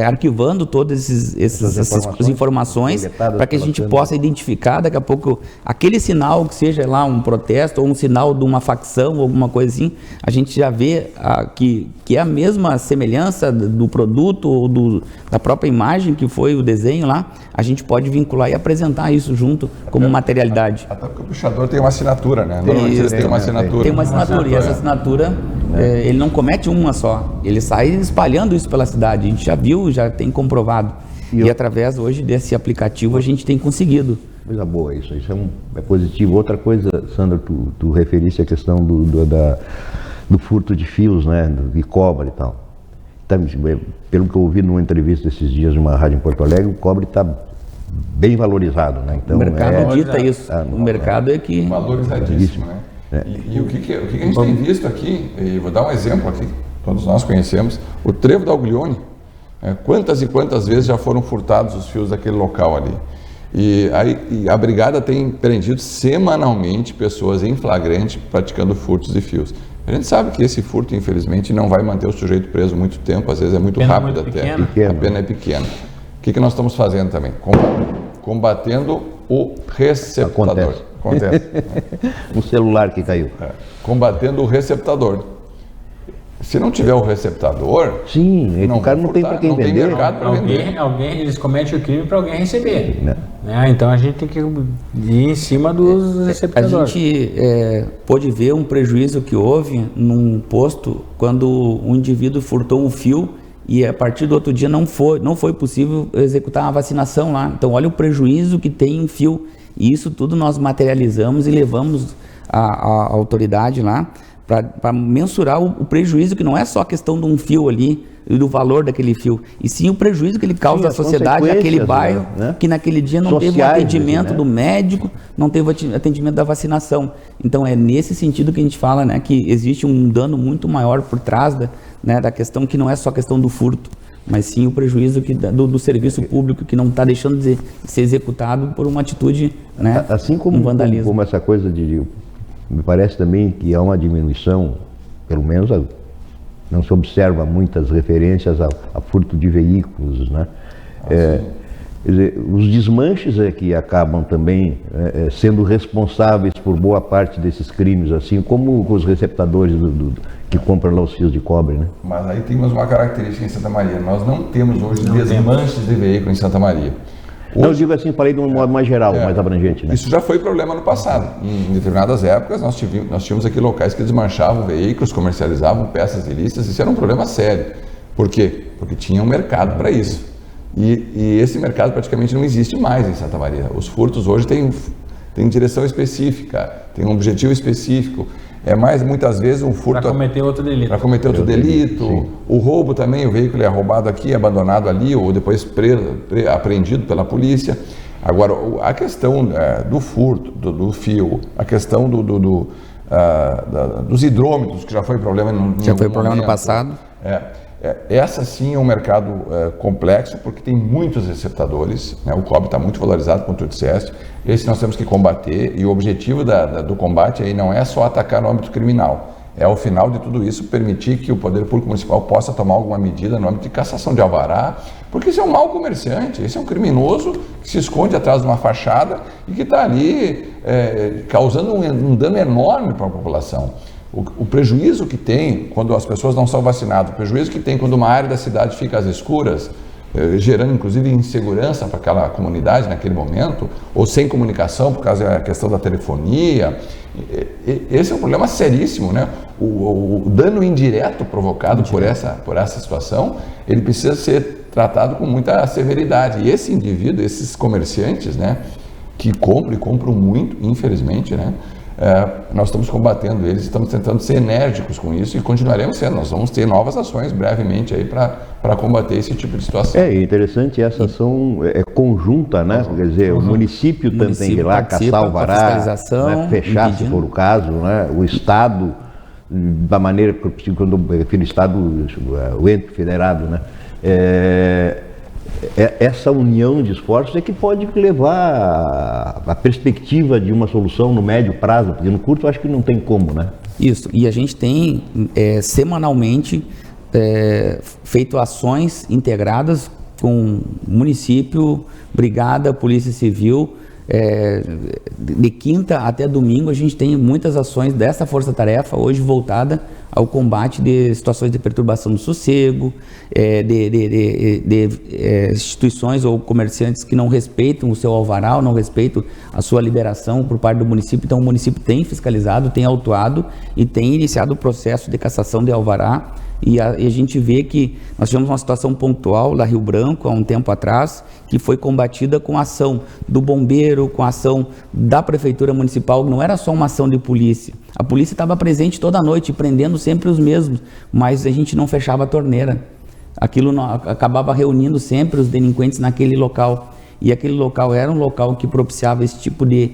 arquivando todas essas informações para que a gente possa identificar daqui a pouco aquele sinal, que seja lá um protesto ou um sinal de uma facção ou alguma coisa assim, a gente já vê que é a mesma semelhança do produto ou da própria imagem que foi o desenho lá, a gente pode vincular e apresentar isso junto como materialidade. Até porque o pichador tem uma assinatura, né? Normalmente eles têm uma assinatura. Tem uma assinatura, e essa assinatura, ele não comete uma só, ele sai espalhando isso pela cidade, a gente já viu, já tem comprovado. E através hoje desse aplicativo a gente tem conseguido. Coisa boa isso é positivo. Outra coisa, Sandra, tu referisse a questão do furto de fios, né, de cobre e tal. Pelo que eu ouvi numa entrevista esses dias numa rádio em Porto Alegre, o cobre está bem valorizado, né? Então, o mercado dita isso, o mercado é que... Valorizadíssimo, né? E o que a gente tem visto aqui, e vou dar um exemplo aqui, todos nós conhecemos, o Trevo da Aglione. Quantas e quantas vezes já foram furtados os fios daquele local ali? E a brigada tem prendido semanalmente pessoas em flagrante praticando furtos de fios. A gente sabe que esse furto, infelizmente, não vai manter o sujeito preso muito tempo, às vezes é muito rápido até. A pena é pequena. O que nós estamos fazendo também? Combatendo o receptador. Acontece. O celular que caiu. Combatendo o receptador. Se não tiver o receptador, sim, o cara não tem para quem vender. Tem mercado para vender. Eles cometem o crime para alguém receber. Né? Então a gente tem que ir em cima dos receptadores. A gente pôde ver um prejuízo que houve num posto quando um indivíduo furtou um fio e a partir do outro dia não foi possível executar uma vacinação lá. Então olha o prejuízo que tem em fio. E isso tudo nós materializamos e levamos a autoridade lá para mensurar o prejuízo, que não é só a questão de um fio ali e do valor daquele fio, e sim o prejuízo que ele causa à sociedade, àquele bairro, né? Que naquele dia não teve o atendimento, né, do médico, não teve o atendimento da vacinação. Então é nesse sentido que a gente fala, né, que existe um dano muito maior por trás da questão, que não é só a questão do furto, mas sim o prejuízo do serviço público que não está deixando de ser executado por uma atitude, né, assim como um vandalismo. Como essa coisa me parece também que há uma diminuição, pelo menos não se observa muitas referências a furto de veículos, né? Quer dizer, os desmanches que acabam também sendo responsáveis por boa parte desses crimes, assim como os receptadores que compram lá os fios de cobre, né? Mas aí temos uma característica em Santa Maria. Nós não temos hoje desmanches de veículo em Santa Maria. Hoje, não, digo assim, falei de um modo mais geral, mais abrangente, né? Isso já foi problema no passado. Em determinadas épocas, nós tínhamos aqui locais que desmanchavam veículos, comercializavam peças ilícitas. Isso era um problema sério. Por quê? Porque tinha um mercado para isso. E esse mercado praticamente não existe mais em Santa Maria. Os furtos hoje têm direção específica, têm um objetivo específico. É mais, muitas vezes, um furto... Para cometer outro delito. Para cometer outro delito. Sim. O roubo também, o veículo é roubado aqui, abandonado ali, ou depois apreendido pela polícia. Agora, a questão do furto, do fio, a questão dos hidrômetros, que já foi problema no passado. Essa sim é um mercado complexo, porque tem muitos receptadores, né? O cobre está muito valorizado, como tu disseste. Esse nós temos que combater, e o objetivo do combate aí não é só atacar no âmbito criminal, é ao final de tudo isso permitir que o Poder Público Municipal possa tomar alguma medida no âmbito de cassação de alvará, porque esse é um mau comerciante, esse é um criminoso que se esconde atrás de uma fachada e que está ali causando um dano enorme para a população. O prejuízo que tem quando as pessoas não são vacinadas, o prejuízo que tem quando uma área da cidade fica às escuras, gerando inclusive insegurança para aquela comunidade naquele momento, ou sem comunicação por causa da questão da telefonia, esse é um problema seríssimo, né? O dano indireto provocado por essa situação, ele precisa ser tratado com muita severidade. E esse indivíduo, esses comerciantes, né, que compram muito, infelizmente, né? Nós estamos combatendo eles, estamos tentando ser enérgicos com isso e continuaremos sendo. Nós vamos ter novas ações brevemente aí para combater esse tipo de situação. É interessante, essa ação conjunta, né? Quer dizer, o município também tem que ir lá caçar alvará, né? Fechar, se for o caso, né? O Estado, da maneira que quando o Estado, o ente federado, né? Essa união de esforços é que pode levar a perspectiva de uma solução no médio prazo, porque no curto eu acho que não tem como, né? Isso, e a gente tem semanalmente feito ações integradas com município, brigada, polícia civil. De quinta até domingo a gente tem muitas ações dessa força-tarefa hoje voltada ao combate de situações de perturbação do sossego, de instituições ou comerciantes que não respeitam o seu alvará, ou não respeitam a sua liberação por parte do município. Então o município tem fiscalizado, tem autuado e tem iniciado o processo de cassação de alvará. E a gente vê que nós tivemos uma situação pontual lá Rio Branco, há um tempo atrás, que foi combatida com a ação do bombeiro, com a ação da prefeitura municipal. Não era só uma ação de polícia. A polícia estava presente toda noite, prendendo sempre os mesmos, mas a gente não fechava a torneira. Aquilo acabava reunindo sempre os delinquentes naquele local. E aquele local era um local que propiciava esse tipo de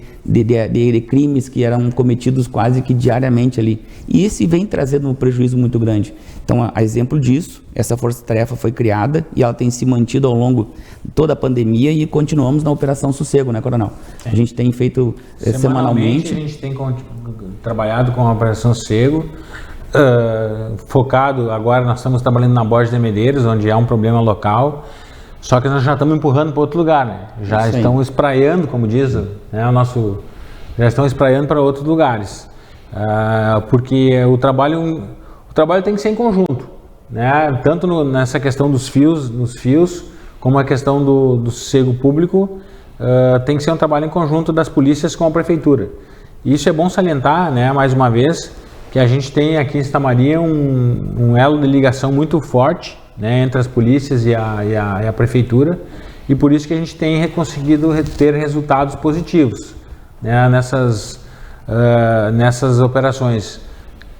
crimes que eram cometidos quase que diariamente ali. E esse vem trazendo um prejuízo muito grande. Então, a exemplo disso, essa força-tarefa foi criada e ela tem se mantido ao longo de toda a pandemia e continuamos na Operação Sossego, né, Coronel? A gente tem feito semanalmente. A gente tem trabalhado com a Operação Sossego. focado, agora nós estamos trabalhando na Borges de Medeiros, onde há um problema local, só que nós já estamos empurrando para outro lugar, né? Já estão espraiando, como diz, né, já estão espraiando para outros lugares, porque o trabalho tem que ser em conjunto, né? Tanto nessa questão nos fios, como a questão do sossego público, tem que ser um trabalho em conjunto das polícias com a prefeitura. E isso é bom salientar, né, mais uma vez, que a gente tem aqui em Santa Maria um elo de ligação muito forte, né, entre as polícias e a prefeitura, e por isso que a gente tem conseguido ter resultados positivos, né, nessas operações.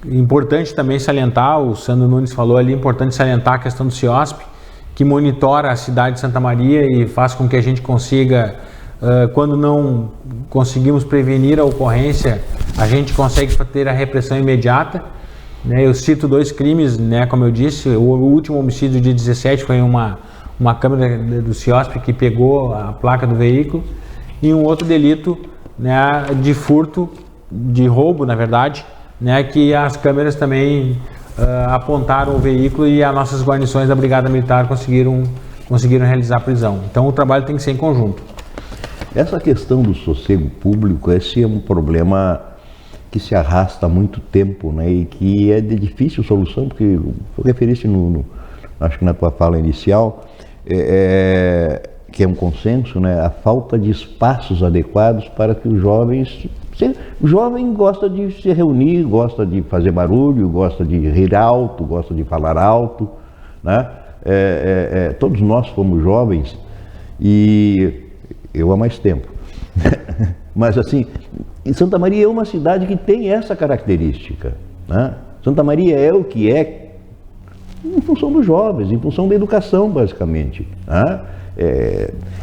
Importante também salientar, o Sandro Nunes falou ali, importante salientar a questão do CIOSP, que monitora a cidade de Santa Maria e faz com que a gente consiga, quando não conseguimos prevenir a ocorrência, a gente consegue ter a repressão imediata, né? Eu cito 2 crimes, né? Como eu disse, o último homicídio de 17 foi uma câmera do CIOSP que pegou a placa do veículo, e um outro delito, né, de furto, de roubo, na verdade, né, que as câmeras também apontaram o veículo e as nossas guarnições da Brigada Militar conseguiram realizar a prisão. Então o trabalho tem que ser em conjunto. Essa questão do sossego público, esse é um problema que se arrasta há muito tempo, né, e que é de difícil solução, porque eu referiste acho que na tua fala inicial, que é um consenso, né, a falta de espaços adequados para que os jovens... O jovem gosta de se reunir, gosta de fazer barulho, gosta de rir alto, gosta de falar alto, né? Todos nós fomos jovens, e eu há mais tempo. Mas assim, Santa Maria é uma cidade que tem essa característica, né? Santa Maria é o que é em função dos jovens, em função da educação, basicamente, né?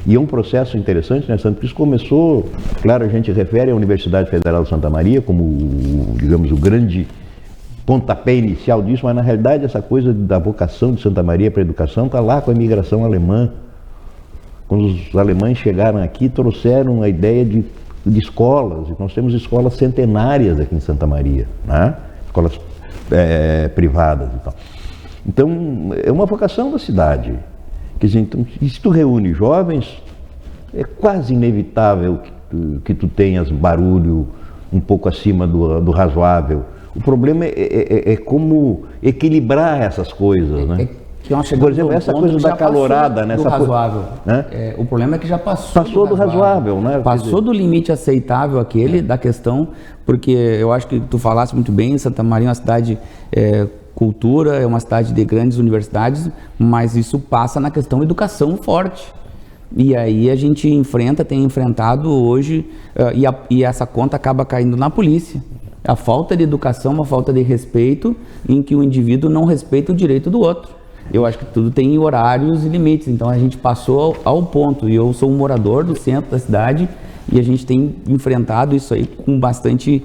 E é um processo interessante, né, Santo? Isso começou, claro, a gente refere à Universidade Federal de Santa Maria como, digamos, o grande pontapé inicial disso, mas na realidade essa coisa da vocação de Santa Maria para a educação está lá com a imigração alemã. Quando os alemães chegaram aqui, trouxeram a ideia de escolas, e nós temos escolas centenárias aqui em Santa Maria, né? Escolas privadas e tal. Então, é uma vocação da cidade. Quer dizer, então, se tu reúne jovens, é quase inevitável que tu tenhas barulho um pouco acima do razoável. O problema é como equilibrar essas coisas, né? Por exemplo, essa coisa da calorada, né? Do razoável. Né? O problema é que já passou do razoável, né? Passou do limite aceitável aquele da questão, porque eu acho que tu falaste muito bem, Santa Maria é uma cidade cultura, é uma cidade de grandes universidades, mas isso passa na questão educação forte. E aí a gente tem enfrentado hoje, e essa conta acaba caindo na polícia. A falta de educação, uma falta de respeito, em que o indivíduo não respeita o direito do outro. Eu acho que tudo tem horários e limites, então a gente passou ao ponto, e eu sou um morador do centro da cidade, e a gente tem enfrentado isso aí com bastante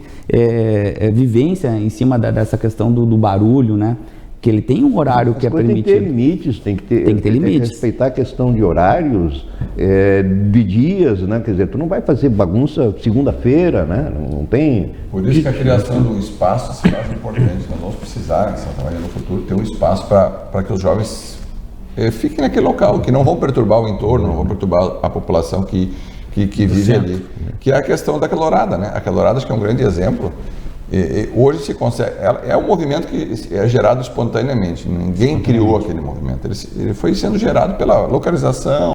vivência em cima dessa questão do barulho, né? Que ele tem um horário que é permitido. Tem que ter limites, tem que ter limites. Tem que respeitar a questão de horários, de dias, né? Quer dizer, tu não vai fazer bagunça segunda-feira, né? Não tem... Por isso que a criação do espaço se faz importante. Nós vamos precisar, em Santa Maria no futuro, ter um espaço para que os jovens fiquem naquele local, que não vão perturbar o entorno, não vão perturbar a população que vive ali. Que é a questão da calorada, né? A calorada acho que é um grande exemplo. Hoje se consegue, é um movimento que é gerado espontaneamente, ninguém criou aquele movimento, ele foi sendo gerado pela localização,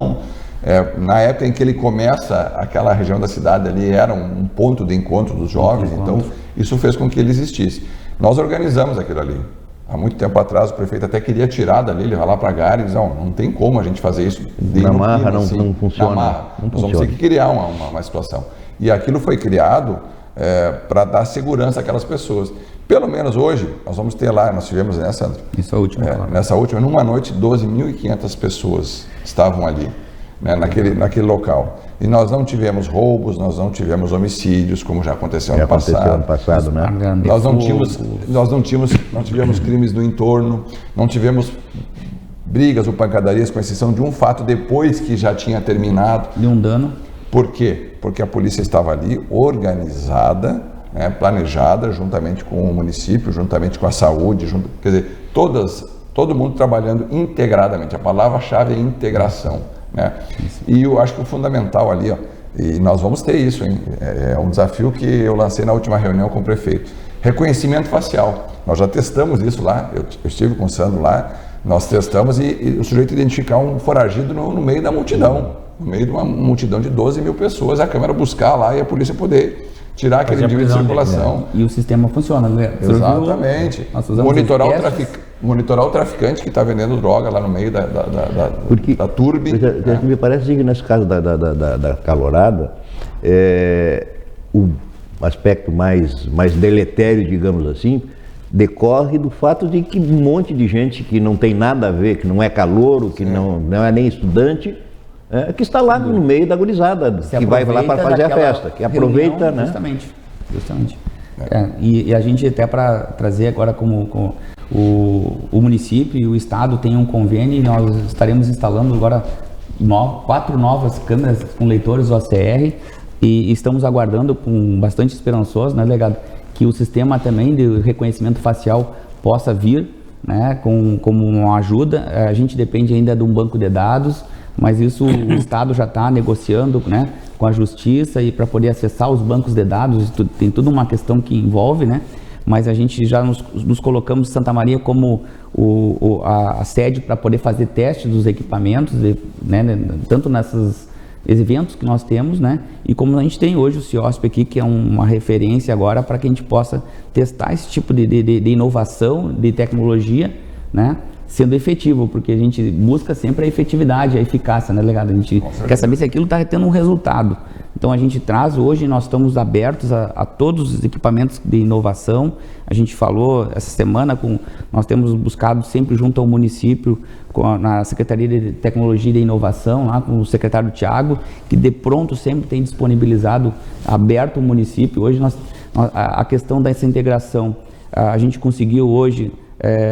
na época em que ele começa, aquela região da cidade ali era um ponto de encontro dos jovens, então isso fez com que ele existisse. Nós organizamos aquilo ali, há muito tempo atrás o prefeito até queria tirar dali, levar lá para Gare e dizer, não tem como a gente fazer isso. Na marra não funciona. Nós vamos ter que criar uma situação. E aquilo foi criado para dar segurança àquelas pessoas. Pelo menos hoje, nós vamos ter lá, nós tivemos nessa última, numa noite, 12.500 pessoas estavam ali, né, naquele local. E nós não tivemos roubos, nós não tivemos homicídios, como já aconteceu ano passado, né? Nós tivemos crimes no entorno, não tivemos brigas ou pancadarias, com exceção de um fato depois que já tinha terminado. De um dano. Por quê? Porque a polícia estava ali organizada, né, planejada juntamente com o município, juntamente com a saúde, quer dizer, todo mundo trabalhando integradamente. A palavra-chave é integração, né? E eu acho que o fundamental ali, ó, e nós vamos ter isso, hein? É um desafio que eu lancei na última reunião com o prefeito. Reconhecimento facial. Nós já testamos isso lá, eu estive com o Sandro lá, nós testamos e o sujeito identificar um foragido no meio da multidão, no meio de uma multidão de 12 mil pessoas, a câmera buscar lá e a polícia poder tirar aquele indivíduo de circulação. E o sistema funciona, né? Exatamente. Monitorar o traficante que está vendendo droga lá no meio da turbe. Porque me parece que nesse caso da calorada, o aspecto mais deletério, digamos assim, decorre do fato de que um monte de gente que não tem nada a ver, que não é calouro, que não é nem estudante, que está lá no meio da gurizada, que vai lá para fazer a festa, que aproveita, reunião, né? Justamente. E a gente até para trazer agora como o município e o estado tem um convênio e nós estaremos instalando agora 4 novas câmeras com leitores OCR e estamos aguardando com bastante esperançoso, né, delegado, que o sistema também de reconhecimento facial possa vir, né, como uma ajuda. A gente depende ainda de um banco de dados, mas isso o Estado já está negociando, né, com a Justiça e para poder acessar os bancos de dados, tem toda uma questão que envolve, né, mas a gente já nos colocamos Santa Maria como a sede para poder fazer testes dos equipamentos, né, tanto nesses eventos que nós temos, né, e como a gente tem hoje o CIOSP aqui, que é uma referência agora para que a gente possa testar esse tipo de inovação, de tecnologia, né, sendo efetivo, porque a gente busca sempre a efetividade, a eficácia, né, delegado? A gente quer saber se aquilo está tendo um resultado. Então a gente traz hoje, nós estamos abertos a todos os equipamentos de inovação. A gente falou essa semana, nós temos buscado sempre junto ao município, na Secretaria de Tecnologia e de Inovação, lá com o secretário Tiago, que de pronto sempre tem disponibilizado, aberto o município. Hoje a questão dessa integração, a gente conseguiu hoje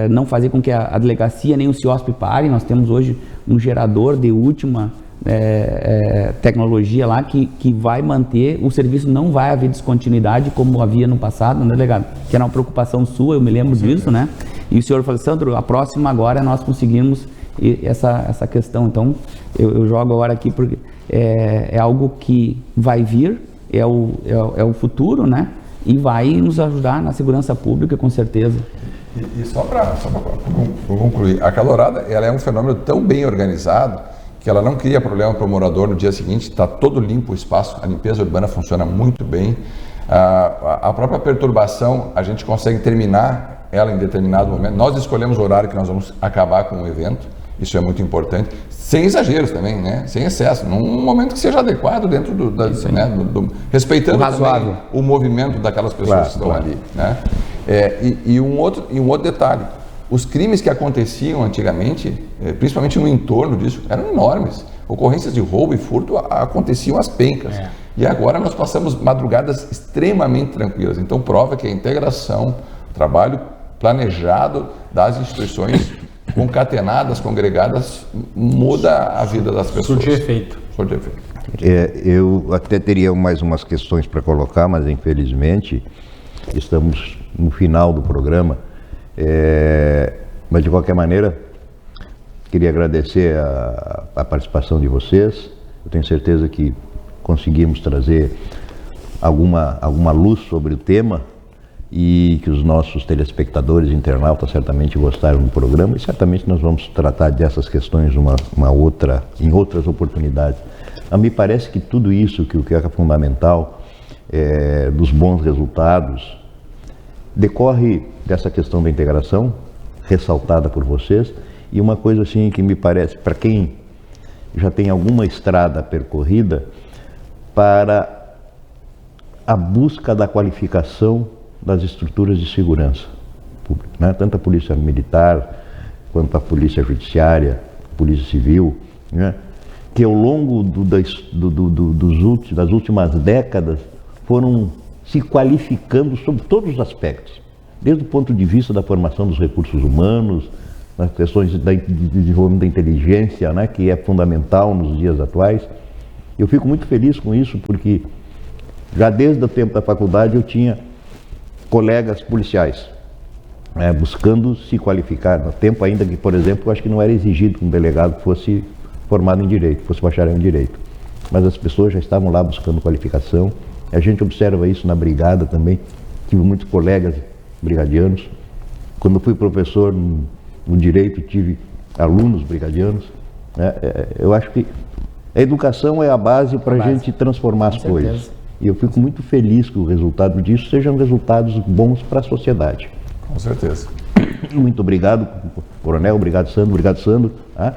não fazer com que a delegacia nem o CIOSP pare. Nós temos hoje um gerador de última tecnologia lá que vai manter o serviço, não vai haver descontinuidade como havia no passado, né, delegado? Que era uma preocupação sua, eu me lembro disso, né? E o senhor falou, Sandro, a próxima agora nós conseguimos essa questão. Então, eu jogo agora aqui porque é algo que vai vir, é o futuro, né? E vai nos ajudar na segurança pública, com certeza. E só para concluir, a calorada ela é um fenômeno tão bem organizado que ela não cria problema para o morador no dia seguinte, está todo limpo o espaço, a limpeza urbana funciona muito bem. A própria perturbação, a gente consegue terminar ela em determinado momento. Nós escolhemos o horário que nós vamos acabar com o evento, isso é muito importante, sem exageros também, né? Sem excesso, num momento que seja adequado dentro respeitando também o movimento daquelas pessoas que estão ali, né? E um outro detalhe, os crimes que aconteciam antigamente, principalmente no entorno disso, eram enormes. Ocorrências de roubo e furto aconteciam às pencas. E agora nós passamos madrugadas extremamente tranquilas. Então prova que a integração, o trabalho planejado das instituições concatenadas, congregadas, muda a vida das pessoas. Surte efeito. Eu até teria mais umas questões para colocar, mas infelizmente estamos no final do programa. Mas de qualquer maneira, queria agradecer a participação de vocês. Eu tenho certeza que conseguimos trazer alguma luz sobre o tema e que os nossos telespectadores e internautas certamente gostaram do programa, e certamente nós vamos tratar dessas questões em outras oportunidades. A mim parece que tudo isso, que o que é fundamental, dos bons resultados, decorre dessa questão da integração, ressaltada por vocês, e uma coisa assim que me parece, para quem já tem alguma estrada percorrida, para a busca da qualificação das estruturas de segurança pública, né? Tanto a Polícia Militar, quanto a Polícia Judiciária, a Polícia Civil, né? Que ao longo das últimas décadas foram se qualificando sobre todos os aspectos, desde o ponto de vista da formação dos recursos humanos, nas questões de desenvolvimento da inteligência, né, que é fundamental nos dias atuais. Eu fico muito feliz com isso, porque já desde o tempo da faculdade eu tinha colegas policiais, buscando se qualificar. No tempo ainda que, por exemplo, eu acho que não era exigido que um delegado fosse formado em Direito, fosse bacharel em Direito. Mas as pessoas já estavam lá buscando qualificação. A gente observa isso na brigada também. Tive muitos colegas brigadianos. Quando eu fui professor no Direito, tive alunos brigadianos. Eu acho que a educação é a base para a gente transformar as coisas. E eu fico muito feliz que o resultado disso sejam resultados bons para a sociedade. Com certeza. Muito obrigado, Coronel. Obrigado, Sandro. Tá?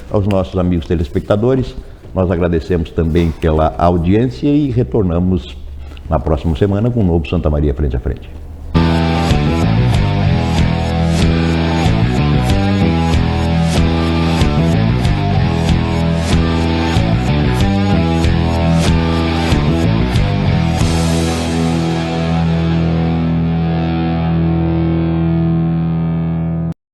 Aos nossos amigos telespectadores, nós agradecemos também pela audiência e retornamos na próxima semana com um novo Santa Maria Frente a Frente.